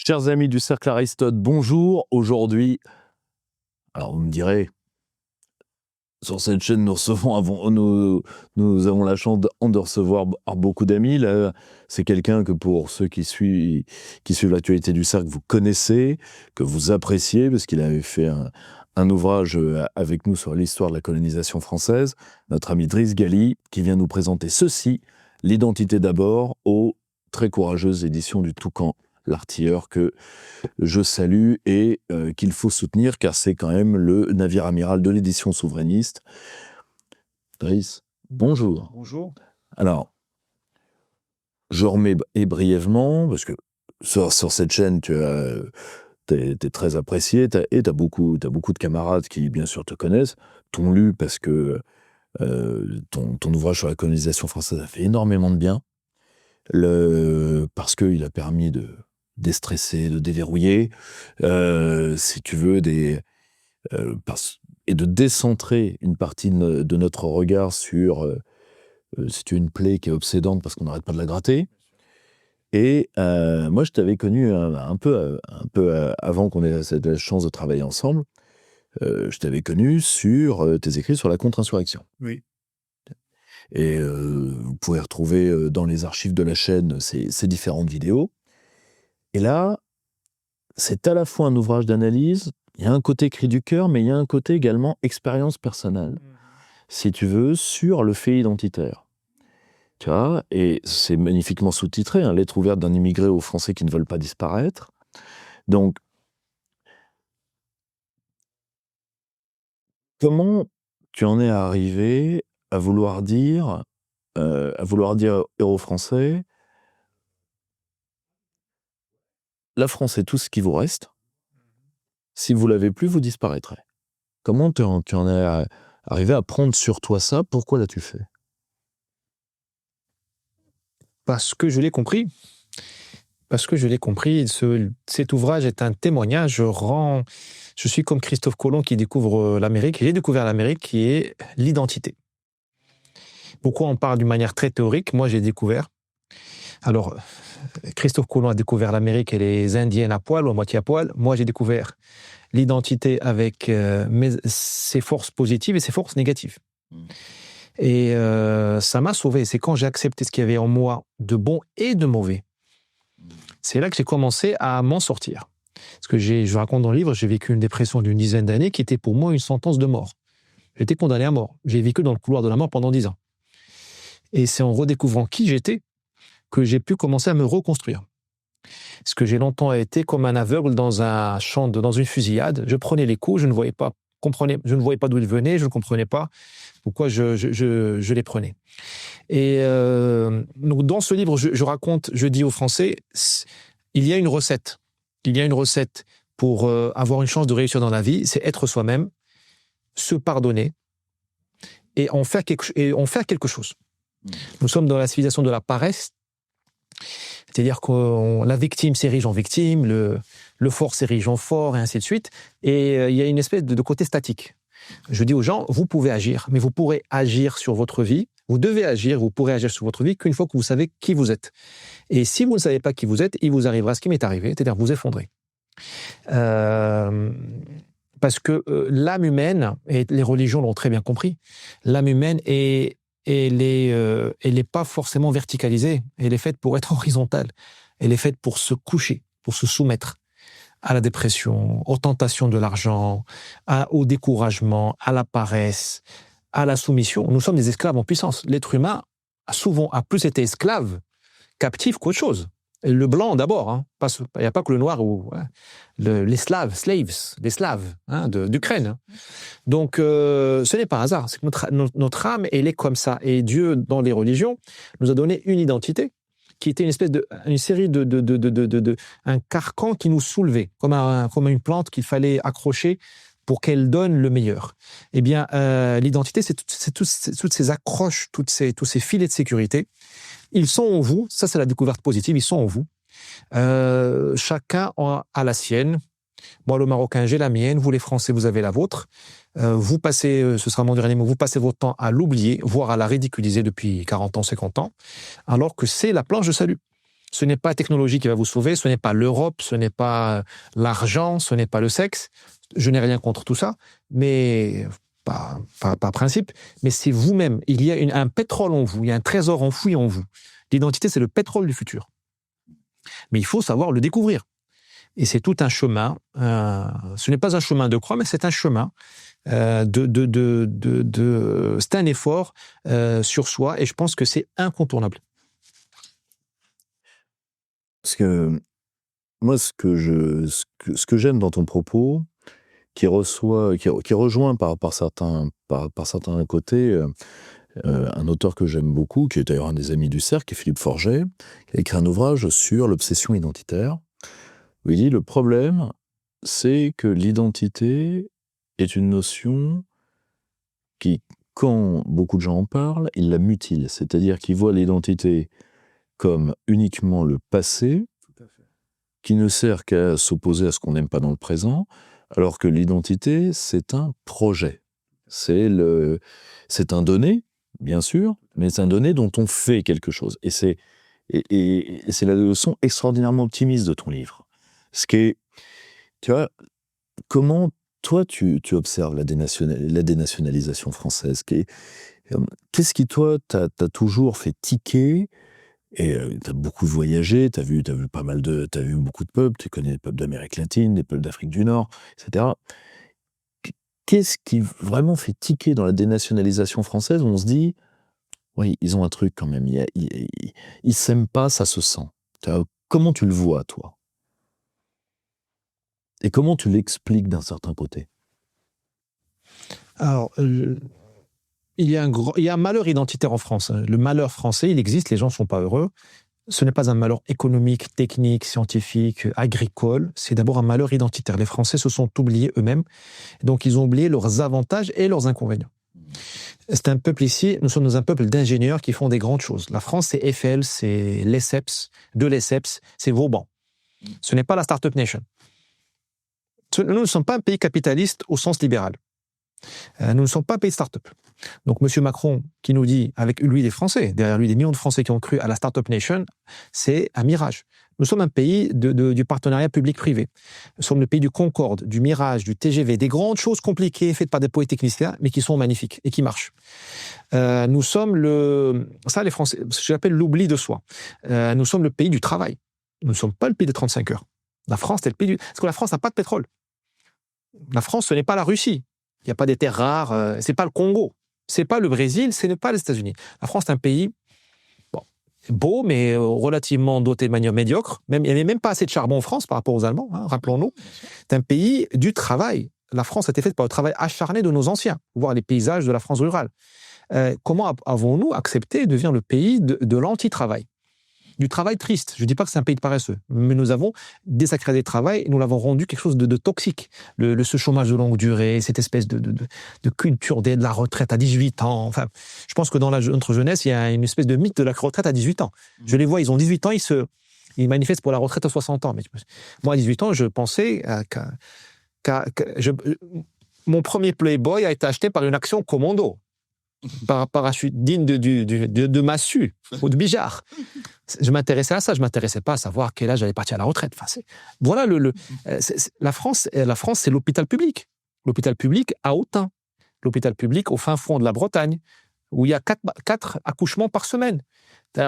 Chers amis du Cercle Aristote, bonjour. Aujourd'hui, alors vous me direz, sur cette chaîne, nous avons la chance de recevoir beaucoup d'amis. Là, c'est quelqu'un que pour ceux qui suivent l'actualité du Cercle, vous connaissez, que vous appréciez, parce qu'il avait fait un ouvrage avec nous sur l'histoire de la colonisation française, notre ami Driss Ghali, qui vient nous présenter ceci, l'identité d'abord, aux très courageuses éditions du Toucan, l'artilleur que je salue et qu'il faut soutenir, car c'est quand même le navire amiral de l'édition souverainiste. Driss, bonjour. Bonjour. Alors, je remets brièvement, parce que sur cette chaîne, t'es très apprécié, et t'as beaucoup de camarades qui, bien sûr, te connaissent, t'ont lu parce que ton ouvrage sur la colonisation française a fait énormément de bien, parce qu'il a permis de déstresser, de déverrouiller, si tu veux, et de décentrer une partie de notre regard sur, si tu veux, une plaie qui est obsédante parce qu'on n'arrête pas de la gratter. Et moi, je t'avais connu un peu avant qu'on ait la chance de travailler ensemble. Je t'avais connu sur tes écrits sur la contre-insurrection. Oui. Et vous pouvez retrouver dans les archives de la chaîne ces différentes vidéos. Et là, c'est à la fois un ouvrage d'analyse, il y a un côté cri du cœur, mais il y a un côté également expérience personnelle, si tu veux, sur le fait identitaire. Tu vois, et c'est magnifiquement sous-titré, hein, lettre ouverte d'un immigré aux Français qui ne veulent pas disparaître. Donc, comment tu en es arrivé à vouloir dire héros français, la France est tout ce qui vous reste. Si vous l'avez plus, vous disparaîtrez. Comment tu en es arrivé à prendre sur toi ça? Pourquoi l'as-tu fait? Parce que je l'ai compris. Cet ouvrage est un témoignage. Je suis comme Christophe Colomb qui découvre l'Amérique. J'ai découvert l'Amérique qui est l'identité. Pourquoi on parle d'une manière très théorique? Moi, j'ai découvert. Alors, Christophe Colomb a découvert l'Amérique et les Indiennes à poil ou à moitié à poil. Moi, j'ai découvert l'identité avec ses forces positives et ses forces négatives. Et ça m'a sauvé. C'est quand j'ai accepté ce qu'il y avait en moi de bon et de mauvais. C'est là que j'ai commencé à m'en sortir. Parce que je raconte dans le livre, j'ai vécu une dépression d'une dizaine d'années qui était pour moi une sentence de mort. J'étais condamné à mort. J'ai vécu dans le couloir de la mort pendant 10 ans. Et c'est en redécouvrant qui j'étais que j'ai pu commencer à me reconstruire. Parce que j'ai longtemps été comme un aveugle dans un champ, dans une fusillade. Je prenais les coups, je ne voyais pas d'où ils venaient, je ne comprenais pas pourquoi je les prenais. Et donc dans ce livre, je dis aux Français, il y a une recette. Il y a une recette pour avoir une chance de réussir dans la vie, c'est être soi-même, se pardonner et en faire quelque chose. Nous sommes dans la civilisation de la paresse, c'est-à-dire que la victime s'érige en victime, le fort s'érige en fort, et ainsi de suite. Et il y a une espèce de côté statique. Je dis aux gens, vous pouvez agir, mais vous pourrez agir sur votre vie. Vous devez agir, vous pourrez agir sur votre vie qu'une fois que vous savez qui vous êtes. Et si vous ne savez pas qui vous êtes, il vous arrivera ce qui m'est arrivé, c'est-à-dire vous effondrer. Parce que l'âme humaine, et les religions l'ont très bien compris, l'âme humaine elle est pas forcément verticalisée. Elle est faite pour être horizontale. Elle est faite pour se coucher, pour se soumettre à la dépression, aux tentations de l'argent, au découragement, à la paresse, à la soumission. Nous sommes des esclaves en puissance. L'être humain a plus été esclave, captif qu'autre chose. Et le blanc d'abord, hein. Il n'y a pas que le noir ou les slaves d'Ukraine. Hein. Donc, ce n'est pas un hasard. C'est que notre âme, elle est comme ça. Et Dieu, dans les religions, nous a donné une identité qui était une série un carcan qui nous soulevait, comme une plante qu'il fallait accrocher pour qu'elle donne le meilleur. Eh bien, l'identité, c'est toutes ces accroches, tous ces filets de sécurité. Ils sont en vous. Ça, c'est la découverte positive. Ils sont en vous. Chacun a la sienne. Moi, le Marocain, j'ai la mienne. Vous, les Français, vous avez la vôtre. Vous passez, ce sera mon dernier mot, vous passez votre temps à l'oublier, voire à la ridiculiser depuis 40 ans, 50 ans, alors que c'est la planche de salut. Ce n'est pas la technologie qui va vous sauver, ce n'est pas l'Europe, ce n'est pas l'argent, ce n'est pas le sexe. Je n'ai rien contre tout ça, mais pas principe. Mais c'est vous-même. Il y a un pétrole en vous, il y a un trésor enfoui en vous. L'identité, c'est le pétrole du futur. Mais il faut savoir le découvrir. Et c'est tout un chemin. Ce n'est pas un chemin de croix, mais c'est un chemin. C'est un effort sur soi, et je pense que c'est incontournable. Parce que moi, ce que j'aime dans ton propos, qui rejoint par certains côtés un auteur que j'aime beaucoup, qui est d'ailleurs un des amis du Cercle, qui est Philippe Forget, qui a écrit un ouvrage sur l'obsession identitaire, où il dit le problème, c'est que l'identité est une notion qui, quand beaucoup de gens en parlent, ils la mutilent, c'est-à-dire qu'ils voient l'identité comme uniquement le passé, qui ne sert qu'à s'opposer à ce qu'on n'aime pas dans le présent, alors que l'identité, c'est un projet. C'est un donné, bien sûr, mais c'est un donné dont on fait quelque chose. Et c'est la leçon extraordinairement optimiste de ton livre. Ce qui est, tu vois, comment toi tu observes la dénationalisation française? Qu'est-ce qui, toi, t'a toujours fait tiquer? Et tu as beaucoup voyagé, tu as vu beaucoup de peuples, tu connais les peuples d'Amérique latine, les peuples d'Afrique du Nord, etc. Qu'est-ce qui vraiment fait tiquer dans la dénationalisation française, où on se dit, oui, ils ont un truc quand même, ils s'aiment pas, ça se sent. Comment tu le vois, toi? Et comment tu l'expliques d'un certain côté? Alors, il y a un malheur identitaire en France. Le malheur français, il existe, les gens ne sont pas heureux. Ce n'est pas un malheur économique, technique, scientifique, agricole. C'est d'abord un malheur identitaire. Les Français se sont oubliés eux-mêmes. Donc, ils ont oublié leurs avantages et leurs inconvénients. C'est un peuple ici, nous sommes un peuple d'ingénieurs qui font des grandes choses. La France, c'est Eiffel, c'est Lesseps, c'est Vauban. Ce n'est pas la Startup Nation. Nous ne sommes pas un pays capitaliste au sens libéral. Nous ne sommes pas un pays de start-up. Donc, M. Macron, qui nous dit, avec lui des Français, derrière lui des millions de Français qui ont cru à la Startup Nation, c'est un mirage. Nous sommes un pays du partenariat public-privé. Nous sommes le pays du Concorde, du Mirage, du TGV, des grandes choses compliquées faites par des polytechniciens, mais qui sont magnifiques et qui marchent. Nous sommes les Français, ce que j'appelle l'oubli de soi. Nous sommes le pays du travail. Nous ne sommes pas le pays des 35 heures. La France, c'est le pays parce que la France n'a pas de pétrole. La France, ce n'est pas la Russie. Il n'y a pas des terres rares. C'est pas le Congo. C'est pas le Brésil. Ce n'est pas les États-Unis. La France est un pays beau, mais relativement doté de manière médiocre. Il n'y avait même pas assez de charbon en France par rapport aux Allemands, rappelons-nous. C'est un pays du travail. La France a été faite par le travail acharné de nos anciens, voir les paysages de la France rurale. Comment avons-nous accepté de devenir le pays de l'anti-travail? Du travail triste. Je ne dis pas que c'est un pays de paresseux, mais nous avons désacralisé le travail et nous l'avons rendu quelque chose de toxique. Ce chômage de longue durée, cette espèce de culture de la retraite à 18 ans. Enfin, je pense que dans notre jeunesse, il y a une espèce de mythe de la retraite à 18 ans. Je les vois, ils ont 18 ans, ils manifestent pour la retraite à 60 ans. Mais moi, à 18 ans, je pensais mon premier Playboy a été acheté par une action commando. Par parachute digne de Massu ou de Bijard. Je m'intéressais à ça, je ne m'intéressais pas à savoir quel âge j'allais partir à la retraite. Enfin, voilà, la France, c'est l'hôpital public. L'hôpital public à Autun. L'hôpital public au fin fond de la Bretagne, où il y a 4 accouchements par semaine.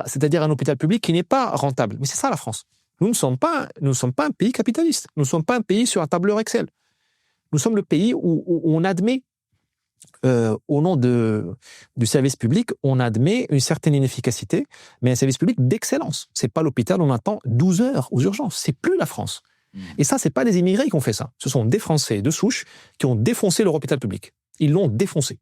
C'est-à-dire un hôpital public qui n'est pas rentable. Mais c'est ça la France. Nous ne sommes pas un pays capitaliste. Nous ne sommes pas un pays sur un tableur Excel. Nous sommes le pays où on admet au nom du service public, on admet une certaine inefficacité, mais un service public d'excellence. C'est pas l'hôpital où on attend 12 heures aux urgences. C'est plus la France. Et ça, c'est pas des immigrés qui ont fait ça. Ce sont des Français de souche qui ont défoncé leur hôpital public. Ils l'ont défoncé.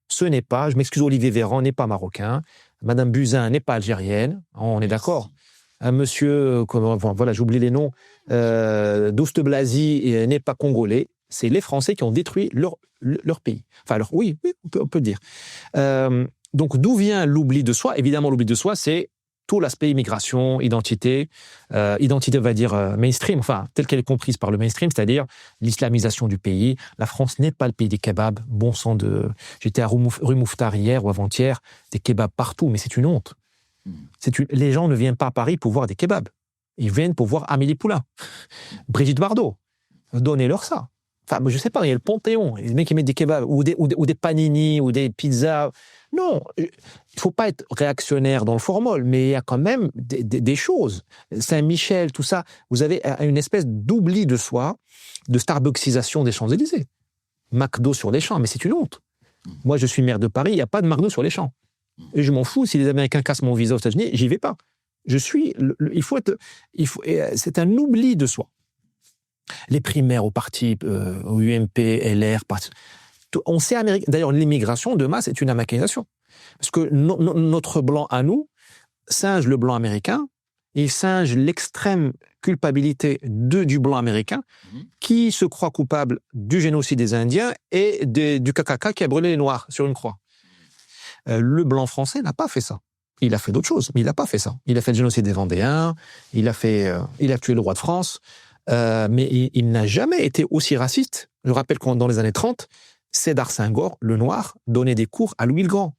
Ce n'est pas, je m'excuse, Olivier Véran n'est pas marocain, Madame Buzyn n'est pas algérienne, on est d'accord. Monsieur, voilà, j'oublie les noms, Douste Blazy n'est pas congolais. C'est les Français qui ont détruit leur pays. Enfin, oui, on peut le dire. Donc, d'où vient l'oubli de soi? Évidemment, l'oubli de soi, c'est tout l'aspect immigration, identité, on va dire mainstream, enfin, telle qu'elle est comprise par le mainstream, c'est-à-dire l'islamisation du pays. La France n'est pas le pays des kebabs. Bon sang de... J'étais à rue Mouffetard hier ou avant-hier, des kebabs partout, mais c'est une honte. Les gens ne viennent pas à Paris pour voir des kebabs. Ils viennent pour voir Amélie Poulain, Brigitte Bardot. Donnez-leur ça. Enfin, je ne sais pas, il y a le Panthéon. Les mecs qui mettent des kebabs ou des panini ou des pizzas. Non, il ne faut pas être réactionnaire dans le formol, mais il y a quand même des choses. Saint-Michel, tout ça, vous avez une espèce d'oubli de soi, de Starbucksisation des Champs-Élysées. McDo sur les champs, mais c'est une honte. Moi, je suis maire de Paris, il n'y a pas de McDo sur les champs. Et je m'en fous, si les Américains cassent mon visa aux États-Unis, j'y vais pas. C'est un oubli de soi. Les primaires au parti, au UMP, LR, on sait américain. D'ailleurs, l'immigration de masse est une américanisation. Parce que notre blanc à nous singe le blanc américain, il singe l'extrême culpabilité du blanc américain qui se croit coupable du génocide des Indiens et du KKK qui a brûlé les Noirs sur une croix. Le blanc français n'a pas fait ça. Il a fait d'autres choses, mais il n'a pas fait ça. Il a fait le génocide des Vendéens, il a tué le roi de France, mais il n'a jamais été aussi raciste. Je rappelle que dans les années 30, Cédar Senghor, le noir, donnait des cours à Louis le Grand,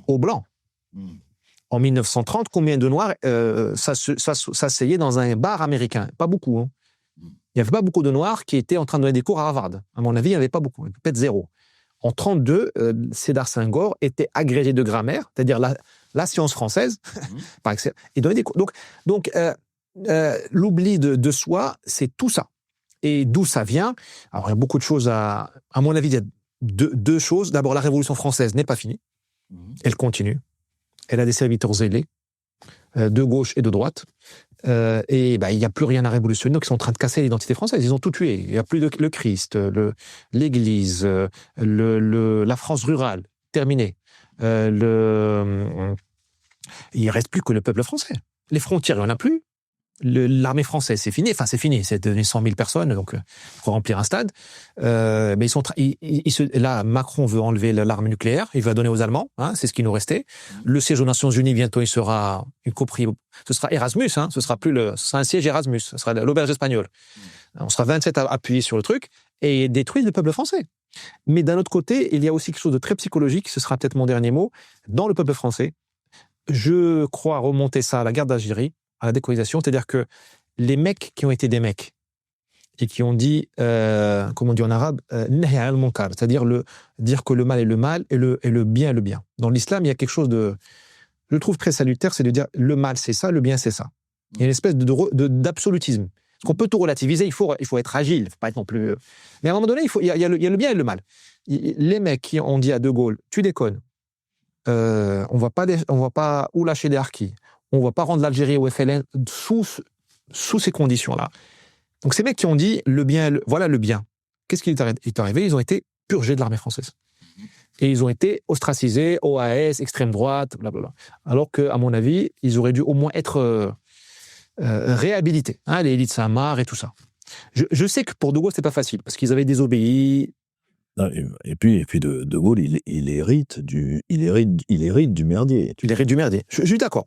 aux blancs. En 1930, combien de noirs s'asseyaient dans un bar américain? Pas beaucoup. Hein. Il n'y avait pas beaucoup de noirs qui étaient en train de donner des cours à Harvard. À mon avis, il n'y avait pas beaucoup, peut-être zéro. En 1932, Cédar Senghor était agrégé de grammaire, c'est-à-dire la science française, par excellence, et donnait des cours. Donc l'oubli de soi, c'est tout ça. Et d'où ça vient? Alors, il y a beaucoup de choses à mon avis, il y a deux choses. D'abord, la Révolution française n'est pas finie. Elle continue. Elle a des serviteurs zélés, de gauche et de droite. Et il n'y a plus rien à révolutionner. Donc, ils sont en train de casser l'identité française. Ils ont tout tué. Il n'y a plus le Christ, l'Église, la France rurale, terminé. Il ne reste plus que le peuple français. Les frontières, il n'y en a plus. L'armée française, c'est fini. Enfin, c'est fini. C'est devenu 100 000 personnes, donc pour remplir un stade. Mais là, Macron veut enlever l'arme nucléaire. Il va donner aux Allemands. Hein, c'est ce qui nous restait. Le siège aux Nations Unies, bientôt, il sera ce sera Erasmus. Hein, ce sera un siège Erasmus. Ce sera l'auberge espagnole. On sera 27 à appuyer sur le truc et détruire le peuple français. Mais d'un autre côté, il y a aussi quelque chose de très psychologique. Ce sera peut-être mon dernier mot. Dans le peuple français, je crois remonter ça à la guerre d'Algérie, à la décolonisation, c'est-à-dire que les mecs qui ont été des mecs et qui ont dit, comme on dit en arabe, nahy al munkar, c'est-à-dire dire que le mal est le mal et le bien est le bien. Dans l'islam, il y a quelque chose je trouve très salutaire, c'est de dire le mal c'est ça, le bien c'est ça. Il y a une espèce d'absolutisme. Parce qu'on peut tout relativiser, il faut être agile, il ne faut pas être non plus. Mais à un moment donné, il y a le bien et le mal. Les mecs qui ont dit à De Gaulle, tu déconnes, on va pas ou lâcher des harkis. On ne va pas rendre l'Algérie au FLN sous ces conditions-là. Donc ces mecs qui ont dit le bien, voilà le bien. Qu'est-ce qui est arrivé? Ils ont été purgés de l'armée française. Et ils ont été ostracisés, OAS, extrême droite, blablabla. Alors qu'à mon avis, ils auraient dû au moins être réhabilités. Hein, les élites Saint-Marc et tout ça. Je sais que pour De Gaulle, c'est pas facile, parce qu'ils avaient désobéi. Et puis de Gaulle, il hérite du merdier. Il hérite du merdier. Je suis d'accord.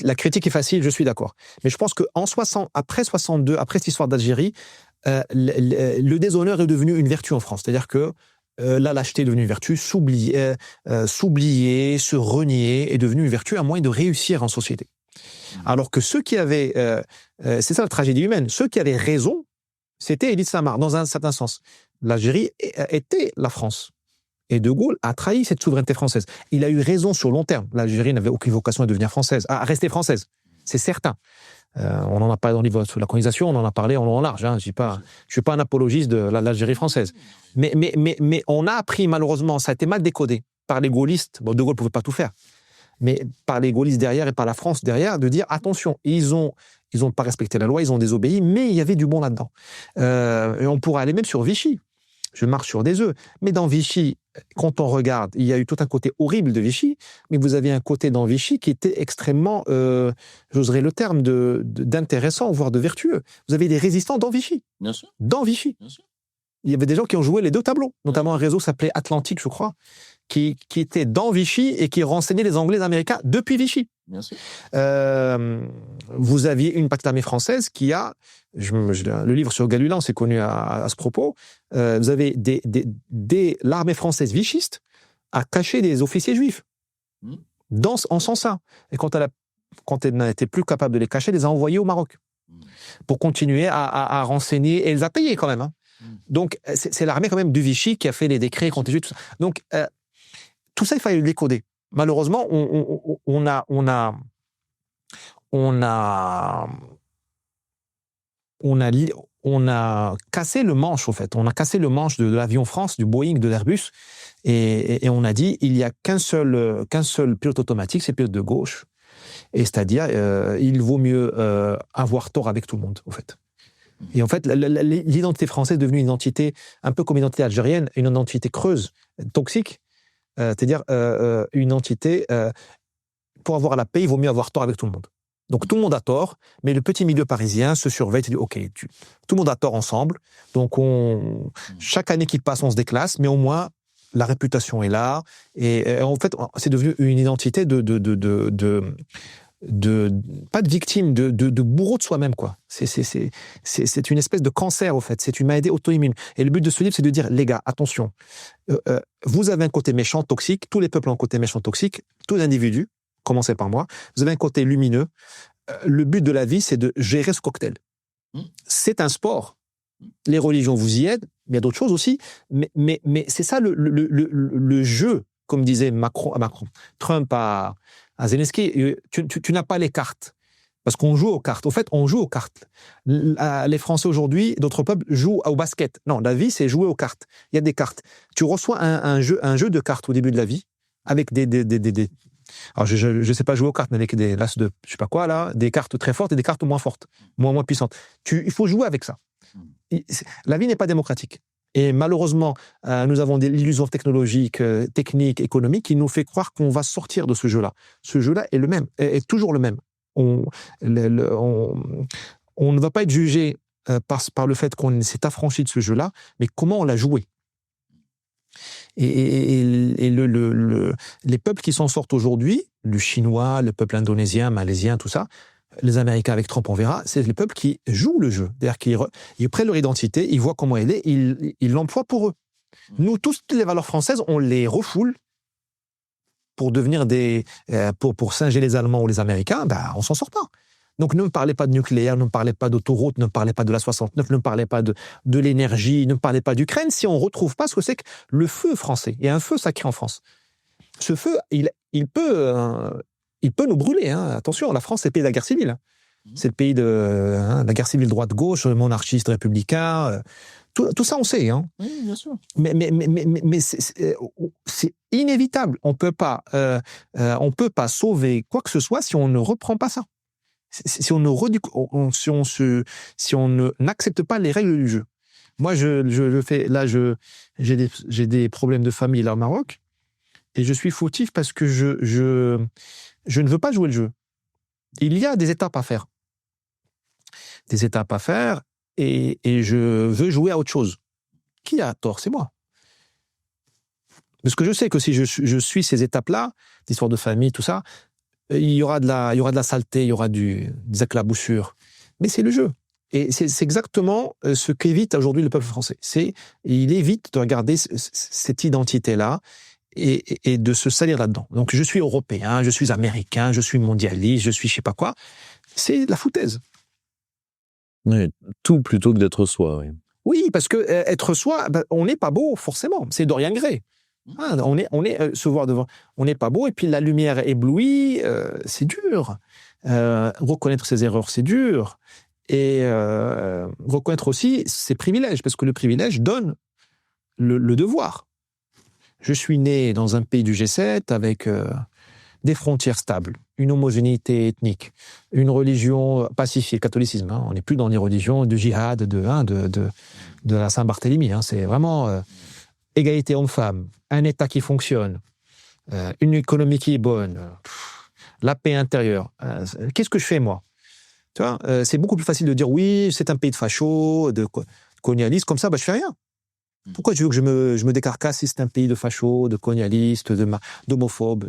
La critique est facile, je suis d'accord. Mais je pense qu'après 62, après cette histoire d'Algérie, le déshonneur est devenu une vertu en France. C'est-à-dire que la lâcheté est devenue une vertu, s'oublier, se renier est devenu une vertu, un moyen de réussir en société. Alors que ceux qui avaient... c'est ça la tragédie humaine. Ceux qui avaient raison, c'était Élie Samar, dans un certain sens. L'Algérie était la France. Et De Gaulle a trahi cette souveraineté française. Il a eu raison sur le long terme. L'Algérie n'avait aucune vocation à devenir française, à rester française. C'est certain. On en a parlé dans le livre sur la colonisation, on en a parlé en long en large. Hein. Je ne suis pas un apologiste de l'Algérie française. Mais on a appris, malheureusement, ça a été mal décodé par les gaullistes. Bon, De Gaulle ne pouvait pas tout faire. Mais par les gaullistes derrière et par la France derrière, de dire attention, ils ont pas respecté la loi, ils ont désobéi, mais il y avait du bon là-dedans. Et on pourrait aller même sur Vichy. Je marche sur des œufs. Mais dans Vichy, quand on regarde, il y a eu tout un côté horrible de Vichy, mais vous avez un côté dans Vichy qui était extrêmement, j'oserais le terme, d'intéressant, voire de vertueux. Vous avez des résistants dans Vichy. Bien sûr. Dans Vichy. Bien sûr. Il y avait des gens qui ont joué les deux tableaux, notamment un réseau qui s'appelait Atlantique, je crois, qui était dans Vichy et qui renseignait les Anglais et les Américains depuis Vichy. Bien sûr. Vous aviez une partie de l'armée française qui a, le livre sur Gallulan, c'est connu à ce propos, vous avez l'armée française vichiste a caché des officiers juifs. en sens ça. Et quand elle n'était plus capable de les cacher, elle les a envoyés au Maroc pour continuer à renseigner, et elle les a payés quand même. Hein. Donc, c'est l'armée quand même du Vichy qui a fait les décrets contre tout ça. Donc, tout ça, il fallait le décoder. Malheureusement, on a cassé le manche, au fait. On a cassé le manche de l'avion France, du Boeing, de l'Airbus, et on a dit il n'y a qu'un seul pilote automatique, c'est le pilote de gauche. Et c'est-à-dire, il vaut mieux avoir tort avec tout le monde, au fait. Et en fait, l'identité française est devenue une identité, un peu comme l'identité algérienne, une identité creuse, toxique. C'est-à-dire une entité, pour avoir la paix, il vaut mieux avoir tort avec tout le monde. Donc tout le monde a tort, mais le petit milieu parisien se surveille, il dit ok, tout le monde a tort ensemble, donc chaque année qui passe, on se déclasse, mais au moins la réputation est là, et en fait, c'est devenu une identité pas de victime, de bourreau de soi-même, quoi. C'est une espèce de cancer, au fait. C'est une maladie auto-immune. Et le but de ce livre, c'est de dire, les gars, attention, vous avez un côté méchant, toxique, tous les peuples ont un côté méchant, toxique, tous les individus, commencez par moi, vous avez un côté lumineux. Le but de la vie, c'est de gérer ce cocktail. C'est un sport. Les religions vous y aident, mais il y a d'autres choses aussi. Mais c'est ça le jeu, comme disait Trump à Zelensky, tu n'as pas les cartes. Parce qu'on joue aux cartes. Au fait, on joue aux cartes. Les Français aujourd'hui, d'autres peuples jouent au basket. Non, la vie, c'est jouer aux cartes. Il y a des cartes. Tu reçois un jeu de cartes au début de la vie, avec des alors, je sais pas jouer aux cartes, mais avec des l'as de, je sais pas quoi, là, des cartes très fortes et des cartes moins fortes, moins puissantes. Il faut jouer avec ça. La vie n'est pas démocratique. Et malheureusement, nous avons l'illusion technologique, technique, économique qui nous fait croire qu'on va sortir de ce jeu-là. Ce jeu-là est le même, est toujours le même. On ne va pas être jugé par le fait qu'on s'est affranchi de ce jeu-là, mais comment on l'a joué. Et les peuples qui s'en sortent aujourd'hui, le chinois, le peuple indonésien, malaisien, tout ça, les Américains avec Trump, on verra, c'est les peuples qui jouent le jeu. C'est-à-dire qu'ils prennent leur identité, ils voient comment elle est, ils l'emploient pour eux. Nous, toutes les valeurs françaises, on les refoule pour devenir pour singer les Allemands ou les Américains, on s'en sort pas. Donc ne me parlez pas de nucléaire, ne me parlez pas d'autoroute, ne me parlez pas de la 69, ne me parlez pas de l'énergie, ne me parlez pas d'Ukraine, si on ne retrouve pas ce que c'est que le feu français. Il y a un feu sacré en France. Ce feu, il peut nous brûler. Hein. Attention, la France, c'est le pays de la guerre civile. C'est le pays de la guerre civile droite-gauche, monarchiste, républicain. Tout ça, on sait. Hein. Oui, bien sûr. Mais c'est inévitable. On peut pas sauver quoi que ce soit si on ne reprend pas ça. Si on n'accepte pas les règles du jeu. Moi, j'ai des problèmes de famille là au Maroc, et je suis fautif parce que je ne veux pas jouer le jeu. Il y a des étapes à faire. Et je veux jouer à autre chose. Qui a tort? C'est moi. Parce que je sais que si je suis ces étapes-là, l'histoire de famille, tout ça, il y aura de la saleté, il y aura des éclaboussures. Mais c'est le jeu. Et c'est exactement ce qu'évite aujourd'hui le peuple français. Il évite de regarder cette identité-là et de se salir là-dedans. Donc je suis européen, je suis américain, je suis mondialiste, je suis je sais pas quoi. C'est de la foutaise. Oui, tout plutôt que d'être soi, oui. Oui, parce que être soi, on n'est pas beau forcément. C'est Dorian Gray. On est se voir devant, on n'est pas beau, et puis la lumière éblouit, c'est dur. Reconnaître ses erreurs, c'est dur. Et reconnaître aussi ses privilèges, parce que le privilège donne le devoir. Je suis né dans un pays du G7 avec des frontières stables, une homogénéité ethnique, une religion pacifiée, le catholicisme. Hein. On n'est plus dans les religions de djihad, de la Saint-Barthélemy. Hein. C'est vraiment égalité homme-femme, un État qui fonctionne, une économie qui est bonne, la paix intérieure. Qu'est-ce que je fais, moi? Tu vois, c'est beaucoup plus facile de dire oui, c'est un pays de fachos, de colonialistes, comme ça, je fais rien. Pourquoi tu veux que je me décarcasse si c'est un pays de fachos, de colonialistes, d'homophobes?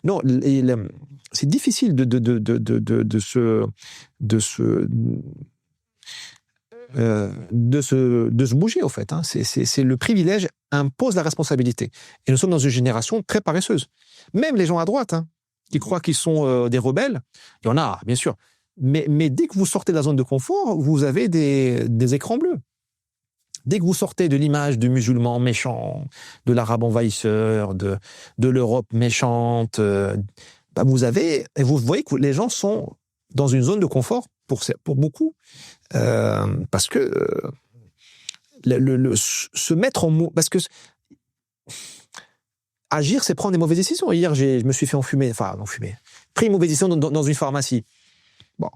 Non, c'est difficile de se bouger, au fait. Hein. C'est le privilège impose la responsabilité. Et nous sommes dans une génération très paresseuse. Même les gens à droite, hein. qui croient qu'ils sont des rebelles. Il y en a, bien sûr. Mais dès que vous sortez de la zone de confort, vous avez des écrans bleus. Dès que vous sortez de l'image du musulman méchant, de l'arabe envahisseur, de l'Europe méchante, vous voyez que les gens sont dans une zone de confort pour beaucoup, parce que se mettre en mots, parce que agir, c'est prendre des mauvaises décisions. Hier, je me suis fait pris une mauvaise décision dans une pharmacie. Bon,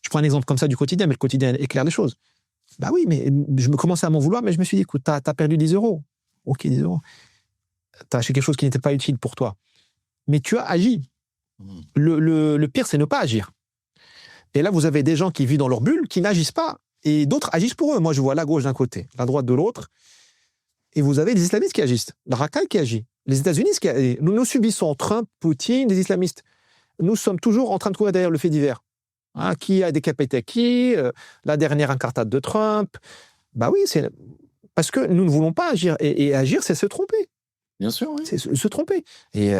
je prends un exemple comme ça du quotidien, mais le quotidien éclaire les choses. Bah oui, mais je me commençais à m'en vouloir, mais je me suis dit, écoute, t'as perdu 10 euros. Ok, 10 euros. T'as acheté quelque chose qui n'était pas utile pour toi. Mais tu as agi. Le pire, c'est ne pas agir. Et là, vous avez des gens qui vivent dans leur bulle, qui n'agissent pas, et d'autres agissent pour eux. Moi, je vois la gauche d'un côté, la droite de l'autre, et vous avez des islamistes qui agissent, la Racal qui agit, les États-Unis qui agissent. Nous subissons Trump, Poutine, des islamistes. Nous sommes toujours en train de courir derrière le fait divers. Qui a décapité qui, la dernière incartade de Trump. Bah oui, c'est parce que nous ne voulons pas agir. Et agir, c'est se tromper. Bien sûr, oui. C'est se tromper. Et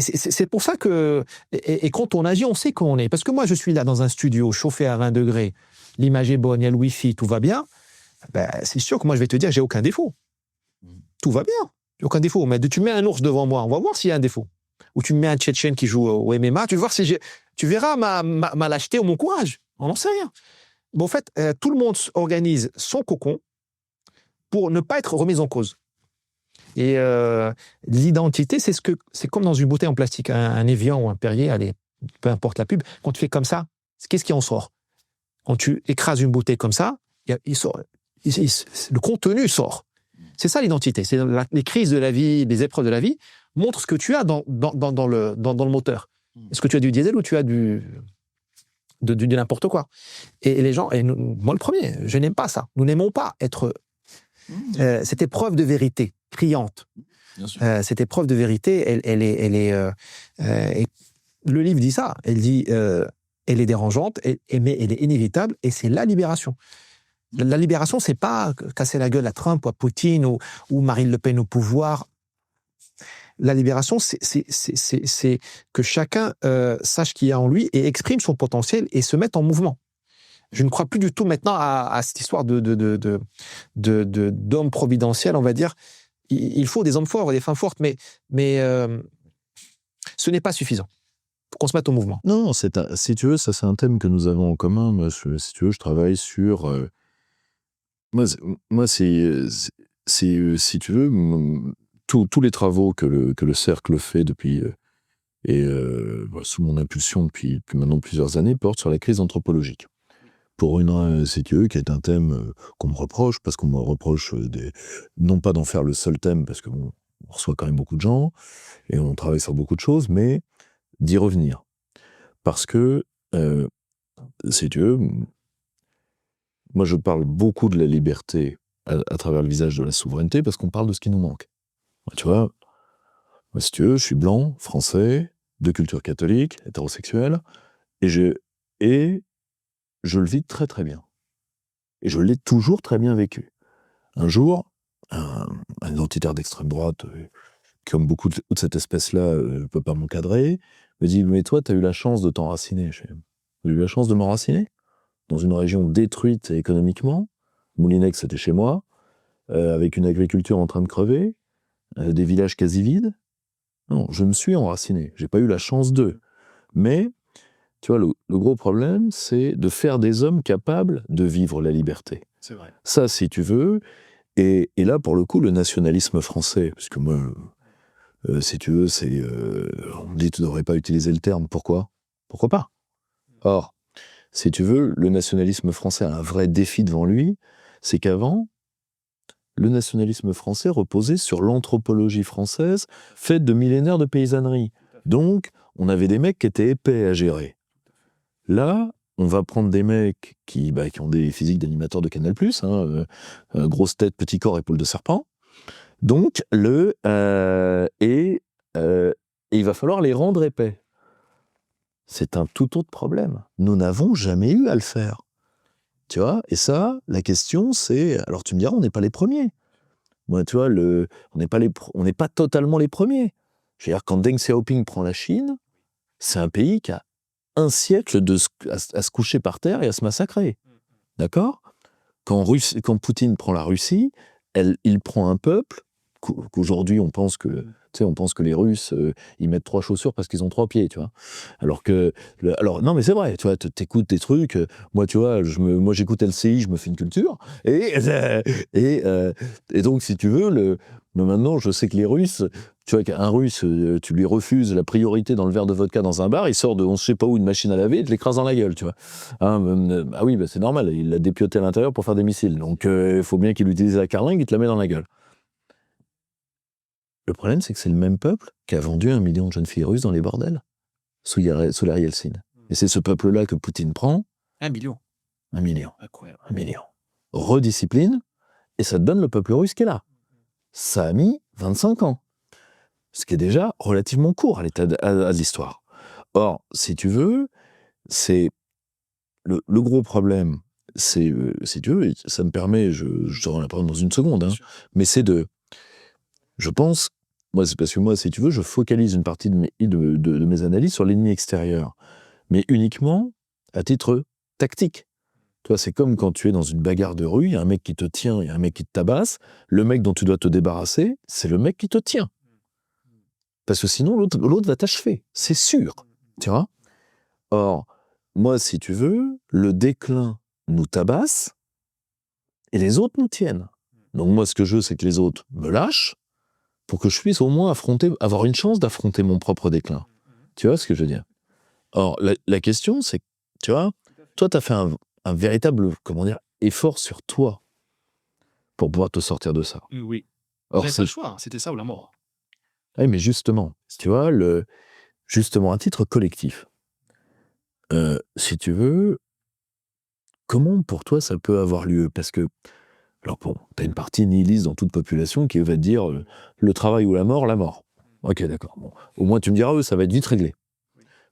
c'est pour ça que... Et quand on agit, on sait qu'on est. Parce que moi, je suis là dans un studio chauffé à 20 degrés, l'image est bonne, il y a le Wi-Fi, tout va bien. Ben, c'est sûr que moi, je vais te dire, j'ai aucun défaut. Tout va bien. J'ai aucun défaut. Mais tu mets un ours devant moi, on va voir s'il y a un défaut. Ou tu me mets un Tchétchène qui joue au MMA, tu vas voir tu verras ma lâcheté ou mon courage. On n'en sait rien. Bon, en fait, tout le monde organise son cocon pour ne pas être remis en cause. Et l'identité, c'est comme dans une bouteille en plastique, un Evian ou un Perrier, allez, peu importe la pub. Quand tu fais comme ça, qu'est-ce qui en sort? Quand tu écrases une bouteille comme ça, il sort, le contenu sort. C'est ça l'identité. C'est les crises de la vie, les épreuves de la vie montrent ce que tu as dans le moteur. Est-ce que tu as du diesel ou tu as de n'importe quoi? Et les gens, moi le premier, je n'aime pas ça. Nous n'aimons pas être cette épreuve de vérité criante. Cette épreuve de vérité, elle est le livre dit ça. Elle dit, elle est dérangeante, mais elle est inévitable, et c'est la libération. La libération, c'est pas casser la gueule à Trump ou à Poutine ou Marine Le Pen au pouvoir. La libération, c'est que chacun sache qu'il y a en lui et exprime son potentiel et se mette en mouvement. Je ne crois plus du tout maintenant à cette histoire d'homme providentiel, on va dire. Il faut des hommes forts et des femmes fortes, mais ce n'est pas suffisant. Il faut qu'on se mette au mouvement. Non, si tu veux, ça c'est un thème que nous avons en commun. Moi, si tu veux, je travaille sur... Moi, c'est si tu veux, tous les travaux que le cercle fait depuis... sous mon impulsion depuis maintenant plusieurs années, portent sur la crise anthropologique. Pour si tu veux, qui est un thème qu'on me reproche, parce qu'on me reproche non pas d'en faire le seul thème, parce qu'on reçoit quand même beaucoup de gens, et on travaille sur beaucoup de choses, mais d'y revenir. Parce que, si tu veux, moi je parle beaucoup de la liberté à travers le visage de la souveraineté, parce qu'on parle de ce qui nous manque. Tu vois, moi, si tu veux, je suis blanc, français, de culture catholique, hétérosexuel, et je le vis très très bien. Et je l'ai toujours très bien vécu. Un jour, un identitaire d'extrême droite, qui comme beaucoup de cette espèce-là ne peut pas m'encadrer, me dit « Mais toi, tu as eu la chance de t'enraciner. » J'ai eu la chance de m'enraciner dans une région détruite économiquement. Moulinex, c'était chez moi, avec une agriculture en train de crever, des villages quasi vides. Non, je me suis enraciné. J'ai pas eu la chance d'eux. Mais... tu vois, le gros problème, c'est de faire des hommes capables de vivre la liberté. C'est vrai. Ça, si tu veux, et là, pour le coup, le nationalisme français, parce que moi, si tu veux, on me dit tu ne devrais pas utiliser le terme, pourquoi? Pourquoi pas? Or, si tu veux, le nationalisme français a un vrai défi devant lui, c'est qu'avant, le nationalisme français reposait sur l'anthropologie française, faite de millénaires de paysannerie. Donc, on avait des mecs qui étaient épais à gérer. Là, on va prendre des mecs qui ont des physiques d'animateurs de Canal+, grosse tête, petit corps, épaule de serpent. Donc, il va falloir les rendre épais. C'est un tout autre problème. Nous n'avons jamais eu à le faire. Tu vois? Et ça, la question, c'est... alors tu me diras, on n'est pas les premiers. Moi, tu vois, on n'est pas totalement les premiers. Je veux dire, quand Deng Xiaoping prend la Chine, c'est un pays qui a un siècle à se coucher par terre et à se massacrer. D'accord ? Quand Poutine prend la Russie, il prend un peuple qu'aujourd'hui on pense que les Russes ils mettent 3 chaussures parce qu'ils ont 3 pieds, tu vois. Alors non mais c'est vrai, tu vois, t'écoutes des trucs. Moi, tu vois, moi j'écoute LCI, je me fais une culture et donc si tu veux mais maintenant je sais que les Russes, tu vois, qu'un Russe, tu lui refuses la priorité dans le verre de vodka dans un bar, il sort de on sait pas où une machine à laver, et te l'écrase dans la gueule, tu vois. Ah oui, c'est normal, il l'a dépioté à l'intérieur pour faire des missiles, donc il faut bien qu'il utilise la carlingue, il te la met dans la gueule. Le problème, c'est que c'est le même peuple qui a vendu 1 million de jeunes filles russes dans les bordels, sous Larry Yeltsin. Et c'est ce peuple-là que Poutine prend. 1 million. 1 million. Incroyable. 1 million. Rediscipline, et ça te donne le peuple russe qui est là. Ça a mis 25 ans. Ce qui est déjà relativement court à l'état de l'histoire. Or, si tu veux, c'est le gros problème, c'est, si tu veux, ça me permet, je te rends la parole dans une seconde, hein, mais c'est je pense, moi, c'est parce que moi, si tu veux, je focalise une partie de mes analyses sur l'ennemi extérieur, mais uniquement à titre tactique. Toi, c'est comme quand tu es dans une bagarre de rue, il y a un mec qui te tient, il y a un mec qui te tabasse, le mec dont tu dois te débarrasser, c'est le mec qui te tient. Parce que sinon, l'autre va t'achever, c'est sûr, tu vois. Or, moi, si tu veux, le déclin nous tabasse et les autres nous tiennent. Donc moi, ce que je veux, c'est que les autres me lâchent pour que je puisse au moins avoir une chance d'affronter mon propre déclin. Tu vois ce que je veux dire ? Or, la question, c'est que, tu vois, toi, tu as fait un véritable, effort sur toi pour pouvoir te sortir de ça. Oui. Or, C'est le choix, c'était ça ou la mort. Oui, mais justement, tu vois, justement, à titre collectif, si tu veux, comment pour toi ça peut avoir lieu ? Parce que, alors bon, t'as une partie nihiliste dans toute population qui va te dire le travail ou la mort, la mort. Ok, d'accord. Bon. Au moins, tu me diras, ça va être vite réglé.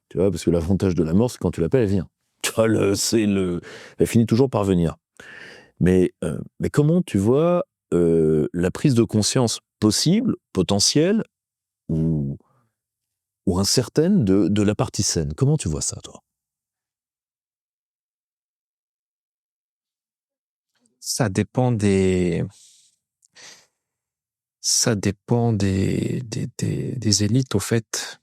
Tu vois, parce que l'avantage de la mort, c'est quand tu l'appelles, elle vient. Tu vois, elle finit toujours par venir. Mais comment tu vois la prise de conscience possible, potentielle ou incertaine de la partie saine ? Comment tu vois ça, toi ? Ça dépend des élites, au fait,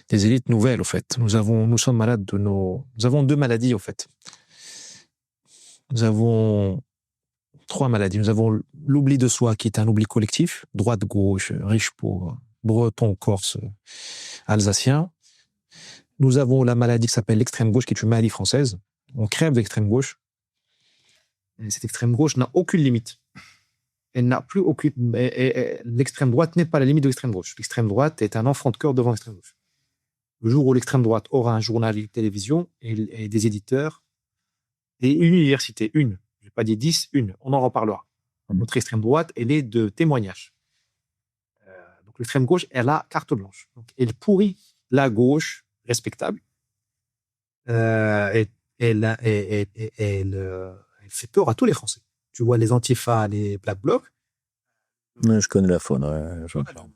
des élites nouvelles, au fait. Nous sommes malades nous avons 2 maladies, au fait. Nous avons 3 maladies. Nous avons l'oubli de soi, qui est un oubli collectif, droite, gauche, riche, pauvre, breton, corse, alsacien. Nous avons la maladie qui s'appelle l'extrême gauche, qui est une maladie française. On crève d'extrême gauche. Et cette extrême gauche n'a aucune limite. Elle n'a plus aucune. L'extrême droite n'est pas la limite de l'extrême gauche. L'extrême droite est un enfant de cœur devant l'extrême gauche. Le jour où l'extrême droite aura un journal, une télévision et des éditeurs et une université, je n'ai pas dit 10, on en reparlera. Notre extrême droite, elle est de témoignage. Donc l'extrême gauche, elle a carte blanche. Donc, elle pourrit la gauche respectable. Elle fait peur à tous les Français. Tu vois les antifas, les Black Blocs. Ouais, je connais la faune.